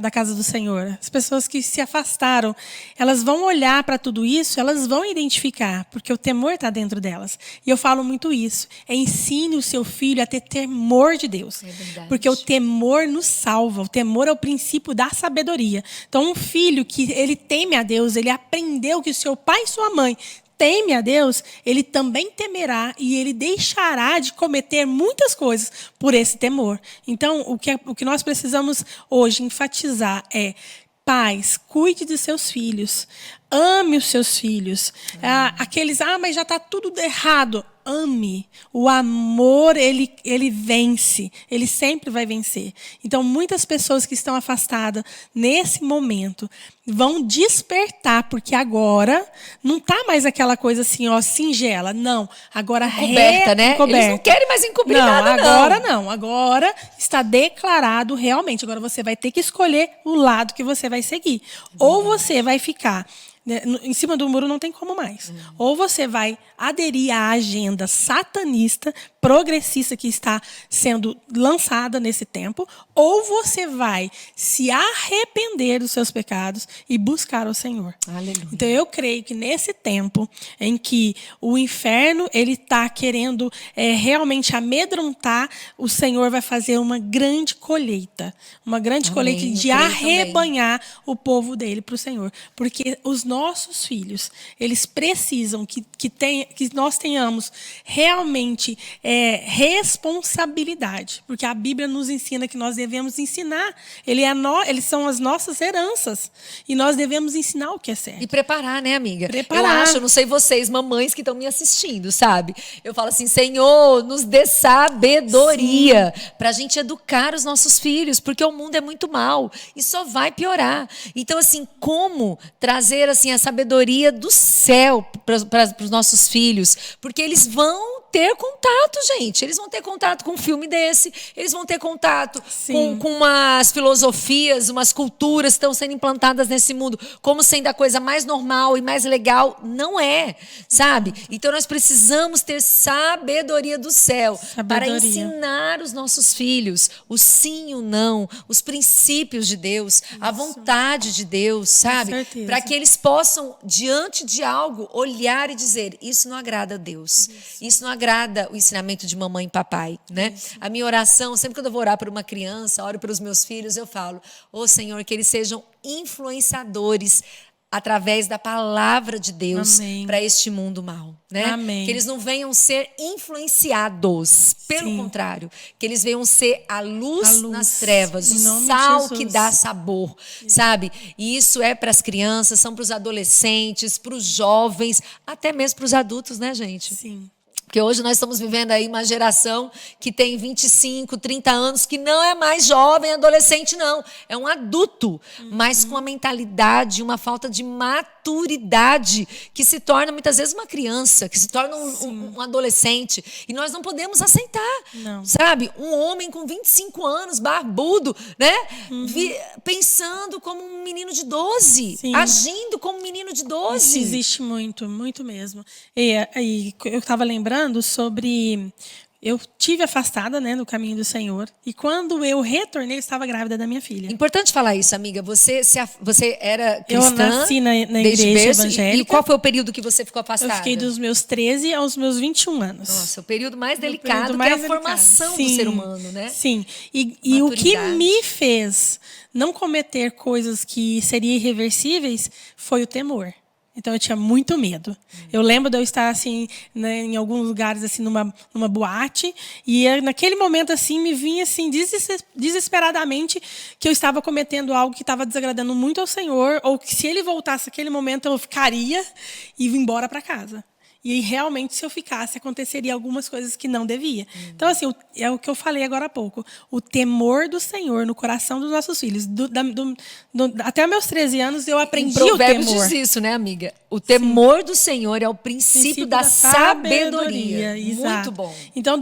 da casa do Senhor, as pessoas que se afastaram, elas vão olhar para tudo isso, elas vão identificar, porque o temor está dentro delas. E eu falo muito isso. Ensine o seu filho a ter temor de Deus. Porque o temor nos salva. O temor é o princípio da sabedoria. Então, um filho que ele teme a Deus, ele aprendeu que o seu pai e sua mãe teme a Deus, ele também temerá e ele deixará de cometer muitas coisas por esse temor. Então, o que nós precisamos hoje enfatizar é: pais, cuide de seus filhos. Ame os seus filhos. Mas já está tudo errado. Ame. O amor, ele vence. Ele sempre vai vencer. Então, muitas pessoas que estão afastadas nesse momento vão despertar, porque agora não está mais aquela coisa assim, ó, singela. Não, agora encoberta, né? Eles não querem mais encobrir nada, não. Agora não. Agora está declarado realmente. Agora você vai ter que escolher o lado que você vai seguir. Ou você vai ficar em cima do muro, não tem como mais. Ou você vai aderir à agenda satanista, progressista que está sendo lançada nesse tempo, ou você vai se arrepender dos seus pecados e buscar o Senhor. Aleluia. Então eu creio que nesse tempo em que o inferno ele está querendo realmente amedrontar, o Senhor vai fazer uma grande colheita. Uma grande colheita de arrebanhar o povo dele para o Senhor. Porque os nossos filhos, eles precisam que nós tenhamos realmente responsabilidade. Porque a Bíblia nos ensina que nós devemos ensinar. Eles são as nossas heranças. E nós devemos ensinar o que é certo. E preparar, né, amiga? Preparar. Eu não sei vocês, mamães que estão me assistindo, sabe? Eu falo assim, Senhor, nos dê sabedoria para a gente educar os nossos filhos, porque o mundo é muito mau e só vai piorar. Então, assim, como trazer assim a sabedoria do céu para os nossos filhos? Porque eles vão ter contato, gente. Eles vão ter contato com um filme desse, eles vão ter contato com umas filosofias, umas culturas que estão sendo implantadas nesse mundo como sendo a coisa mais normal e mais legal. Não é, sabe? Então nós precisamos ter sabedoria do céu para ensinar os nossos filhos o sim e o não, os princípios de Deus, a vontade de Deus, sabe? Para que eles possam, diante de algo, olhar e dizer, isso não agrada a Deus, isso não agrada o ensinamento de mamãe e papai, né? A minha oração, sempre que eu vou orar por uma criança, oro pelos meus filhos, eu falo, Senhor, que eles sejam influenciadores através da palavra de Deus para este mundo mau, né? Amém. Que eles não venham ser influenciados, pelo contrário, que eles venham ser a luz nas trevas, o sal que dá sabor, sabe? E isso é para as crianças, são para os adolescentes, para os jovens, até mesmo para os adultos, né, gente? Sim. Porque hoje nós estamos vivendo aí uma geração que tem 25, 30 anos, que não é mais jovem, adolescente, não. É um adulto, mas com uma mentalidade, uma falta de maturidade, que se torna muitas vezes uma criança, que se torna um adolescente. E nós não podemos aceitar, sabe? Um homem com 25 anos, barbudo, né? Pensando como um menino de 12, agindo como um menino de 12. Isso existe muito, muito mesmo. E eu estava lembrando sobre... Eu tive afastada, né, do caminho do Senhor. E quando eu retornei, eu estava grávida da minha filha. Importante falar isso, amiga. Você era cristã? Eu nasci na igreja evangélica. E qual foi o período que você ficou afastada? Eu fiquei dos meus 13 aos meus 21 anos. Nossa, o período mais delicado, que é a formação do ser humano, né? Sim. E o que me fez não cometer coisas que seriam irreversíveis foi o temor. Então eu tinha muito medo. Eu lembro de eu estar assim, né, em alguns lugares assim numa boate e naquele momento assim me vinha assim desesperadamente que eu estava cometendo algo que estava desagradando muito ao Senhor, ou que se ele voltasse naquele momento eu ficaria e ia embora para casa. E realmente, se eu ficasse, aconteceria algumas coisas que não devia. Então, assim, é o que eu falei agora há pouco. O temor do Senhor no coração dos nossos filhos. Até meus 13 anos, eu aprendi o temor. Diz isso, né, amiga? O temor do Senhor é o princípio da sabedoria. Muito bom. Então,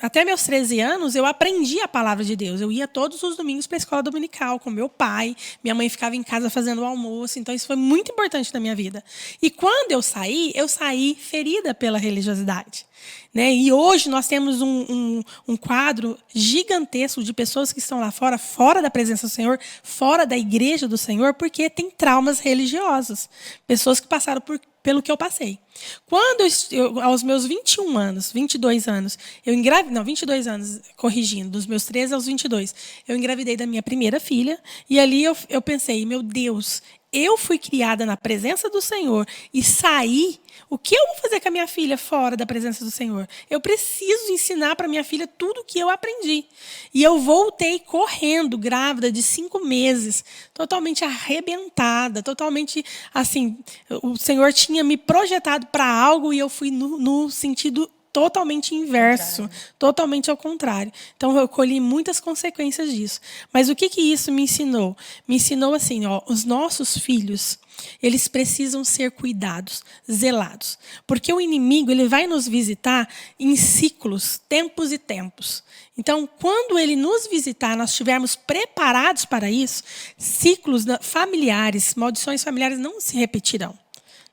até meus 13 anos, eu aprendi a palavra de Deus. Eu ia todos os domingos para a escola dominical com meu pai. Minha mãe ficava em casa fazendo o almoço. Então, isso foi muito importante na minha vida. E quando eu saí ferida pela religiosidade, né? E hoje nós temos um quadro gigantesco de pessoas que estão lá fora da presença do Senhor, fora da igreja do Senhor, porque tem traumas religiosos. Pessoas que passaram pelo que eu passei. Quando aos meus 21 anos, 22 anos, eu engravidei, não, 22 anos, corrigindo, dos meus 13 aos 22, eu engravidei da minha primeira filha, e ali eu pensei, meu Deus, eu fui criada na presença do Senhor e saí, o que eu vou fazer com a minha filha fora da presença do Senhor? Eu preciso ensinar para minha filha tudo o que eu aprendi. E eu voltei correndo, grávida de 5 meses, totalmente arrebentada, totalmente assim, o Senhor tinha me projetado para algo e eu fui no sentido totalmente inverso, totalmente ao contrário. Então, eu colhi muitas consequências disso. Mas o que isso me ensinou? Me ensinou assim, os nossos filhos, eles precisam ser cuidados, zelados. Porque o inimigo, ele vai nos visitar em ciclos, tempos e tempos. Então, quando ele nos visitar, nós estivermos preparados para isso, ciclos familiares, maldições familiares não se repetirão.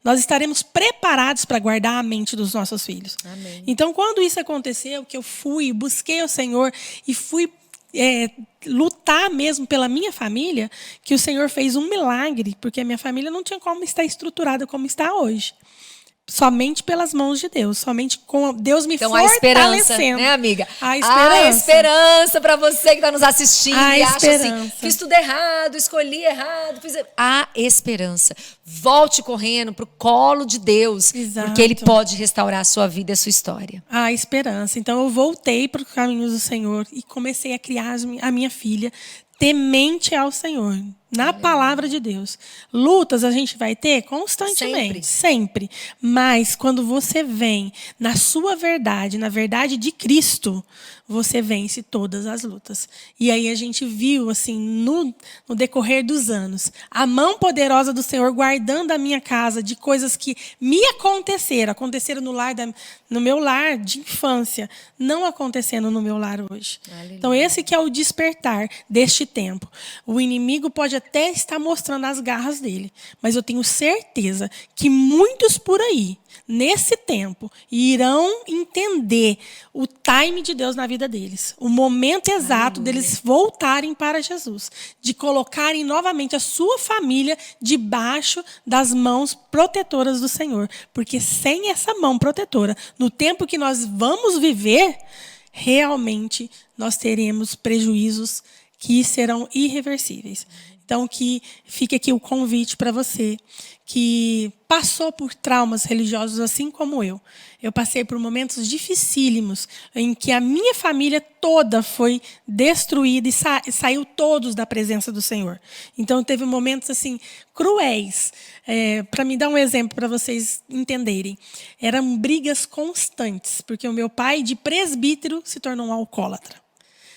nós estaremos preparados para guardar a mente dos nossos filhos. Amém. Então, quando isso aconteceu, que eu busquei o Senhor e fui lutar mesmo pela minha família, que o Senhor fez um milagre, porque a minha família não tinha como estar estruturada como está hoje. Somente pelas mãos de Deus, somente com Deus me fortalecendo. Então, a esperança, né, amiga? A esperança. A esperança para você que está nos assistindo A e esperança. acha assim, fiz tudo errado, escolhi errado. A esperança. Volte correndo para o colo de Deus, Exato. Porque Ele pode restaurar a sua vida e a sua história. A esperança. Então, eu voltei para os caminhos do Senhor e comecei a criar a minha filha temente ao Senhor, na palavra de Deus. Lutas a gente vai ter constantemente, sempre. Mas quando você vem na sua verdade, na verdade de Cristo, você vence todas as lutas. E aí a gente viu, assim, no decorrer dos anos, a mão poderosa do Senhor guardando a minha casa de coisas que me aconteceram no meu lar de infância, não acontecendo no meu lar hoje. Aleluia. Então esse que é o despertar deste tempo. O inimigo pode até estar mostrando as garras dele, mas eu tenho certeza que muitos por aí, nesse tempo, irão entender o time de Deus na vida deles. O momento exato deles voltarem para Jesus. De colocarem novamente a sua família debaixo das mãos protetoras do Senhor. Porque sem essa mão protetora, no tempo que nós vamos viver, realmente nós teremos prejuízos que serão irreversíveis. Então, que fique aqui o convite para você que passou por traumas religiosos assim como eu. Eu passei por momentos dificílimos em que a minha família toda foi destruída e saiu todos da presença do Senhor. Então, teve momentos assim cruéis. Para me dar um exemplo para vocês entenderem. Eram brigas constantes, porque o meu pai, de presbítero, se tornou um alcoólatra.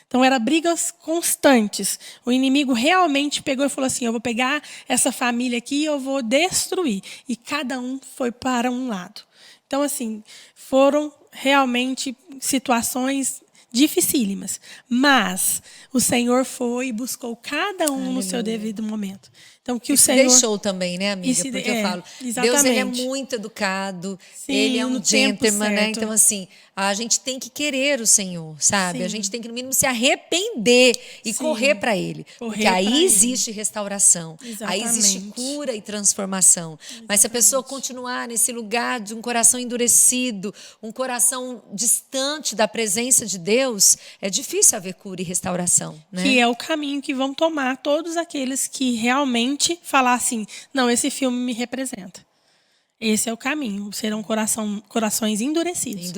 Então, eram brigas constantes. O inimigo realmente pegou e falou assim, eu vou pegar essa família aqui e eu vou destruir. E cada um foi para um lado. Então, assim, foram realmente situações dificílimas. Mas o Senhor foi e buscou cada um no seu devido momento. Então, que o Senhor deixou também, né, amiga? Porque eu falo, exatamente. Deus, ele é muito educado, sim, ele é um gentleman, né? Certo. Então, assim, a gente tem que querer o Senhor, sabe? Sim. A gente tem que, no mínimo, se arrepender e correr para Ele. Porque aí existe restauração, exatamente. Aí existe cura e transformação. Exatamente. Mas se a pessoa continuar nesse lugar de um coração endurecido, um coração distante da presença de Deus, é difícil haver cura e restauração, né? Que é o caminho que vão tomar todos aqueles que realmente falar assim, não, esse filme me representa. Esse é o caminho. Serão corações endurecidos.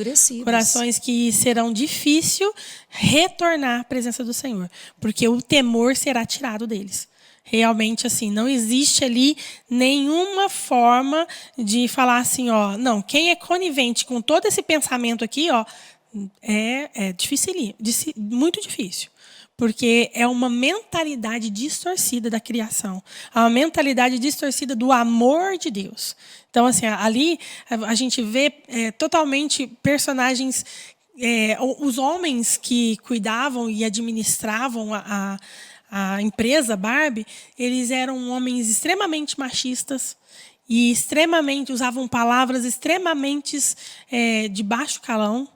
Corações que serão difícil retornar à presença do Senhor. Porque o temor será tirado deles. Realmente, assim, não existe ali nenhuma forma de falar assim, ó, não, quem é conivente com todo esse pensamento aqui, ó, é difícil, muito difícil. Porque é uma mentalidade distorcida da criação. É uma mentalidade distorcida do amor de Deus. Então, assim, ali a gente vê totalmente personagens... os homens que cuidavam e administravam a empresa Barbie, eles eram homens extremamente machistas e usavam palavras extremamente de baixo calão.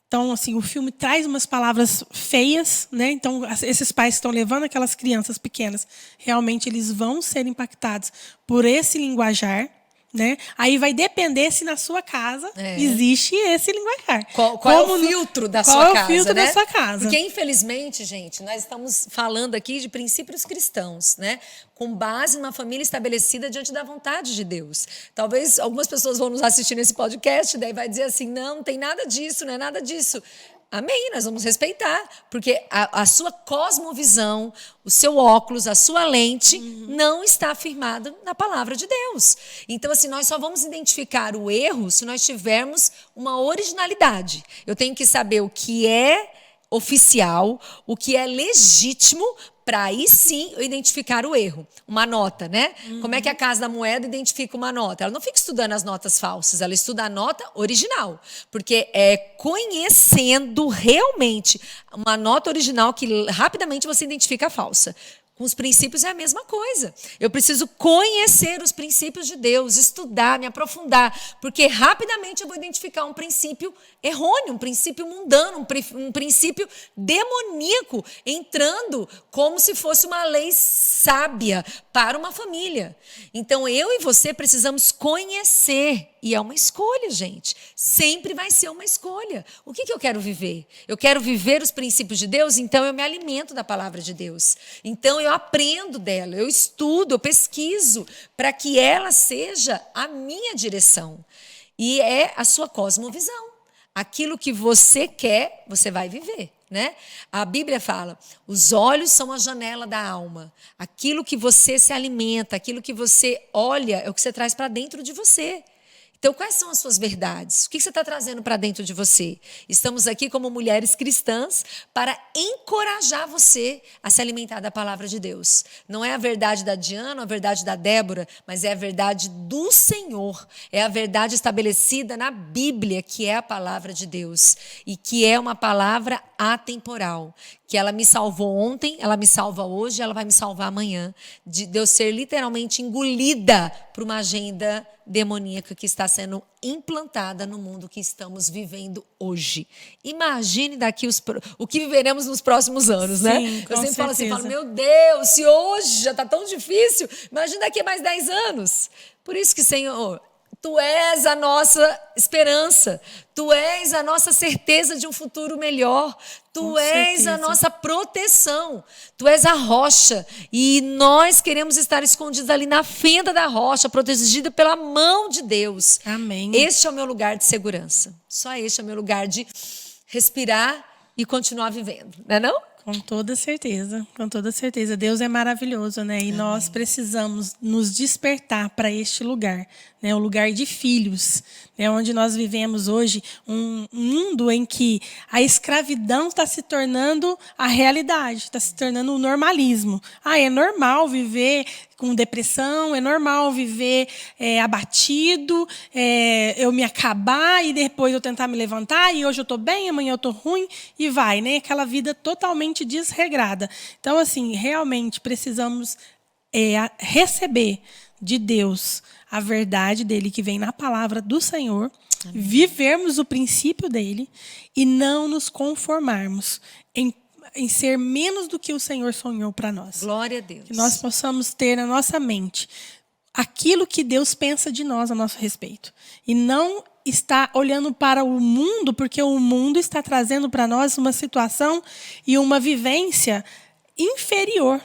Então, assim, o filme traz umas palavras feias, né? Então, esses pais que estão levando aquelas crianças pequenas, realmente eles vão ser impactados por esse linguajar, né? Aí vai depender se na sua casa existe esse linguajar. Qual é o filtro da sua casa, Qual é o filtro né? da sua casa? Porque, infelizmente, gente, nós estamos falando aqui de princípios cristãos, né? Com base numa família estabelecida diante da vontade de Deus. Talvez algumas pessoas vão nos assistir nesse podcast, daí vai dizer assim, não tem nada disso, não é nada disso. Amém, nós vamos respeitar, porque a sua cosmovisão, o seu óculos, a sua lente não está firmada na palavra de Deus. Então, assim, nós só vamos identificar o erro se nós tivermos uma originalidade. Eu tenho que saber o que é oficial, o que é legítimo, para aí sim eu identificar o erro. Uma nota, né? Como é que a Casa da Moeda identifica uma nota? Ela não fica estudando as notas falsas, ela estuda a nota original. Porque é conhecendo realmente uma nota original que rapidamente você identifica a falsa. Com os princípios é a mesma coisa. Eu preciso conhecer os princípios de Deus, estudar, me aprofundar, porque rapidamente eu vou identificar um princípio errôneo, um princípio mundano, um princípio demoníaco, entrando como se fosse uma lei sábia para uma família. Então, eu e você precisamos conhecer, e é uma escolha, gente. Sempre vai ser uma escolha. O que eu quero viver? Eu quero viver os princípios de Deus, então eu me alimento da palavra de Deus. Então, eu aprendo dela, eu estudo, eu pesquiso, para que ela seja a minha direção. E é a sua cosmovisão. Aquilo que você quer, você vai viver, né? A Bíblia fala, os olhos são a janela da alma. Aquilo que você se alimenta, aquilo que você olha, é o que você traz para dentro de você. Então, quais são as suas verdades? O que você está trazendo para dentro de você? Estamos aqui como mulheres cristãs para encorajar você a se alimentar da palavra de Deus. Não é a verdade da Diana, a verdade da Débora, mas é a verdade do Senhor. É a verdade estabelecida na Bíblia, que é a palavra de Deus. E que é uma palavra atemporal. Que ela me salvou ontem, ela me salva hoje, ela vai me salvar amanhã. De eu ser literalmente engolida por uma agenda demoníaca que está sendo implantada no mundo que estamos vivendo hoje. Imagine daqui o que viveremos nos próximos anos, né? Sim, eu sempre falo certeza. assim, meu Deus, se hoje já está tão difícil, imagine daqui a mais 10 anos. Por isso que, Senhor, Tu és a nossa esperança, Tu és a nossa certeza de um futuro melhor, Tu és a nossa proteção, Tu és a rocha e nós queremos estar escondidos ali na fenda da rocha, protegida pela mão de Deus. Amém. Este é o meu lugar de segurança, só este é o meu lugar de respirar e continuar vivendo, não é não? Com toda certeza, com toda certeza. Deus é maravilhoso, né? E nós precisamos nos despertar para este lugar, né? O lugar de filhos, né? Onde nós vivemos hoje um mundo em que a escravidão está se tornando a realidade, está se tornando o normalismo. É normal viver com depressão, é normal viver abatido, eu me acabar e depois eu tentar me levantar e hoje eu estou bem, amanhã eu estou ruim e vai, né? Aquela vida totalmente desregrada. Então, assim, realmente precisamos receber de Deus a verdade dele que vem na palavra do Senhor, amém, vivermos o princípio dele e não nos conformarmos em ser menos do que o Senhor sonhou para nós. Glória a Deus. Que nós possamos ter na nossa mente aquilo que Deus pensa de nós a nosso respeito. E não está olhando para o mundo, porque o mundo está trazendo para nós uma situação e uma vivência inferior.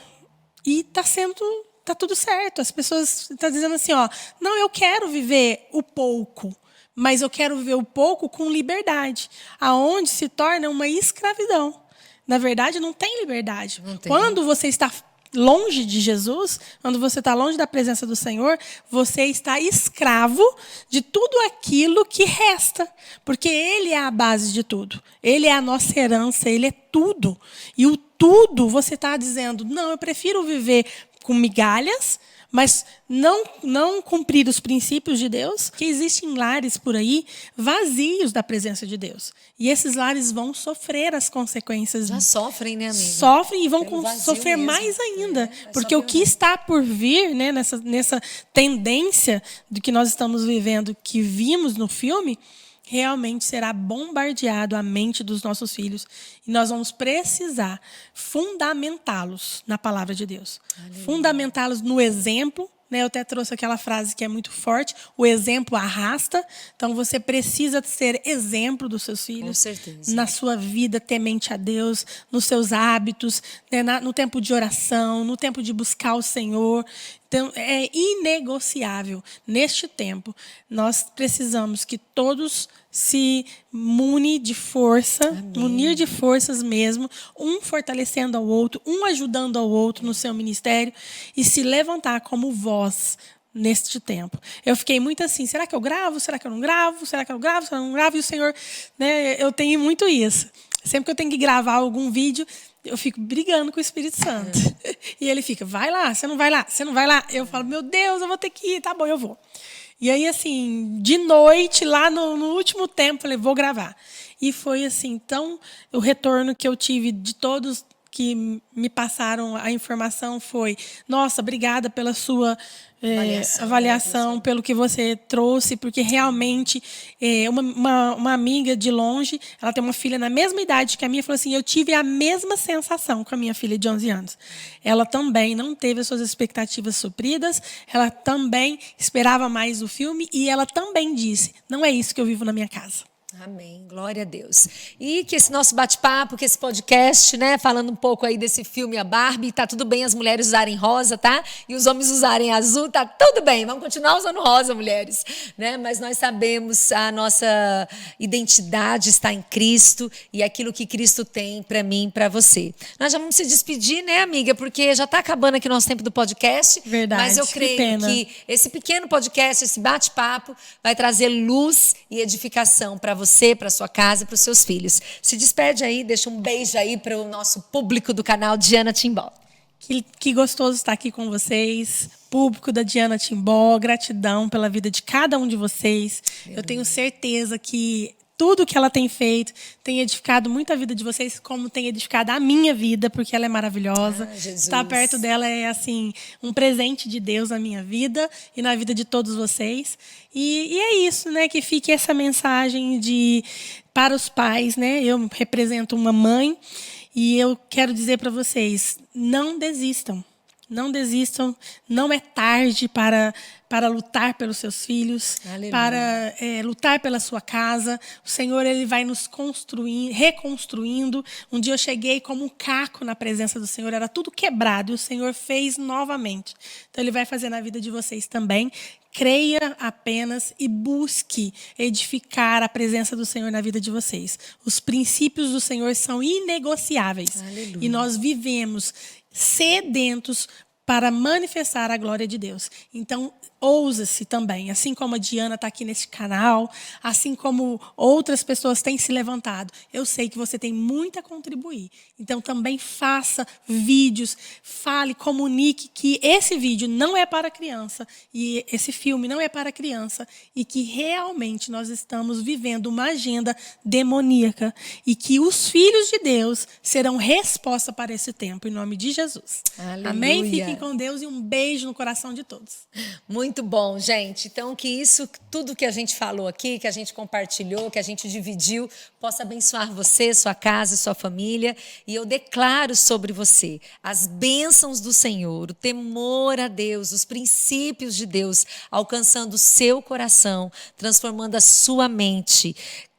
E está tudo certo. As pessoas estão dizendo assim, não, eu quero viver o pouco, mas eu quero viver o pouco com liberdade, aonde se torna uma escravidão. Na verdade, não tem liberdade. Não tem. Quando você está longe de Jesus, quando você está longe da presença do Senhor, você está escravo de tudo aquilo que resta. Porque Ele é a base de tudo. Ele é a nossa herança, Ele é tudo. E o tudo, você está dizendo, não, eu prefiro viver com migalhas, mas não cumprir os princípios de Deus, que existem lares por aí vazios da presença de Deus. E esses lares vão sofrer as consequências. Já sofrem, né, amiga? Sofrem e vão sofrer mesmo, mais ainda. Porque o que está por vir, né, nessa tendência do que nós estamos vivendo, que vimos no filme, realmente será bombardeado a mente dos nossos filhos. E nós vamos precisar fundamentá-los na palavra de Deus. Aleluia. Fundamentá-los no exemplo. Eu até trouxe aquela frase que é muito forte, o exemplo arrasta. Então, você precisa ser exemplo dos seus filhos. Com certeza. Na sua vida temente a Deus, nos seus hábitos, né, no tempo de oração, no tempo de buscar o Senhor. Então, é inegociável. Neste tempo, nós precisamos que todos se munir de força, munir de forças mesmo, um fortalecendo ao outro, um ajudando ao outro no seu ministério e se levantar como voz neste tempo. Eu fiquei muito assim, será que eu gravo? Será que eu não gravo? Será que eu gravo? Será que eu não gravo? E o Senhor, né, eu tenho muito isso. Sempre que eu tenho que gravar algum vídeo, eu fico brigando com o Espírito Santo. E ele fica, vai lá, você não vai lá, você não vai lá. Eu falo, meu Deus, eu vou ter que ir, tá bom, eu vou. E aí, assim, de noite, lá no último tempo, eu falei, vou gravar. E foi assim, então, o retorno que eu tive de todos que me passaram a informação foi: nossa, obrigada pela sua avaliação, pelo que você trouxe, porque realmente uma amiga de longe, ela tem uma filha na mesma idade que a minha, falou assim: eu tive a mesma sensação com a minha filha de 11 anos. Ela também não teve as suas expectativas supridas, ela também esperava mais o filme e ela também disse: não é isso que eu vivo na minha casa. Amém, glória a Deus. E que esse nosso bate-papo, que esse podcast, né, falando um pouco aí desse filme A Barbie, tá tudo bem as mulheres usarem rosa, tá? E os homens usarem azul, tá tudo bem. Vamos continuar usando rosa, mulheres, né? Mas nós sabemos a nossa identidade está em Cristo e aquilo que Cristo tem para mim e para você. Nós já vamos se despedir, né, amiga? Porque já tá acabando aqui o nosso tempo do podcast. Verdade. Mas eu creio que esse pequeno podcast, esse bate-papo, vai trazer luz e edificação para você, para sua casa, para os seus filhos. Se despede aí, deixa um beijo aí para o nosso público do canal Diana Timbó. Que gostoso estar aqui com vocês, público da Diana Timbó. Gratidão pela vida de cada um de vocês. Eu tenho certeza que tudo que ela tem feito tem edificado muito a vida de vocês, como tem edificado a minha vida, porque ela é maravilhosa. Estar perto dela é, assim, um presente de Deus na minha vida e na vida de todos vocês. E é isso, né? Que fique essa mensagem para os pais, né? Eu represento uma mãe e eu quero dizer para vocês: não desistam. Não desistam, não é tarde para lutar pelos seus filhos, aleluia, para lutar pela sua casa. O Senhor, Ele vai nos reconstruindo. Um dia eu cheguei como um caco na presença do Senhor, era tudo quebrado, e o Senhor fez novamente. Então Ele vai fazer na vida de vocês também. Creia apenas e busque edificar a presença do Senhor na vida de vocês. Os princípios do Senhor são inegociáveis. Aleluia. E nós vivemos sedentos para manifestar a glória de Deus. Então, ousa-se também, assim como a Diana está aqui nesse canal, assim como outras pessoas têm se levantado. Eu sei que você tem muito a contribuir. Então, também faça vídeos, fale, comunique que esse vídeo não é para criança e esse filme não é para criança e que realmente nós estamos vivendo uma agenda demoníaca e que os filhos de Deus serão resposta para esse tempo, em nome de Jesus. Aleluia. Amém? Fiquem com Deus e um beijo no coração de todos. Muito bom, gente. Então, que isso, tudo que a gente falou aqui, que a gente compartilhou, que a gente dividiu, possa abençoar você, sua casa, sua família. E eu declaro sobre você as bênçãos do Senhor, o temor a Deus, os princípios de Deus, alcançando o seu coração, transformando a sua mente.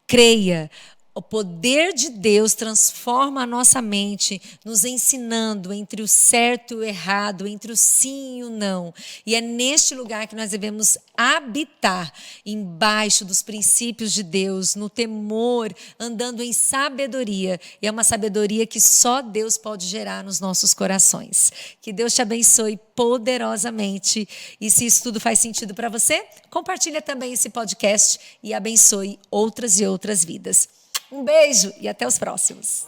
Creia. O poder de Deus transforma a nossa mente, nos ensinando entre o certo e o errado, entre o sim e o não. E é neste lugar que nós devemos habitar, embaixo dos princípios de Deus, no temor, andando em sabedoria. E é uma sabedoria que só Deus pode gerar nos nossos corações. Que Deus te abençoe poderosamente. E se isso tudo faz sentido para você, compartilha também esse podcast e abençoe outras e outras vidas. Um beijo e até os próximos.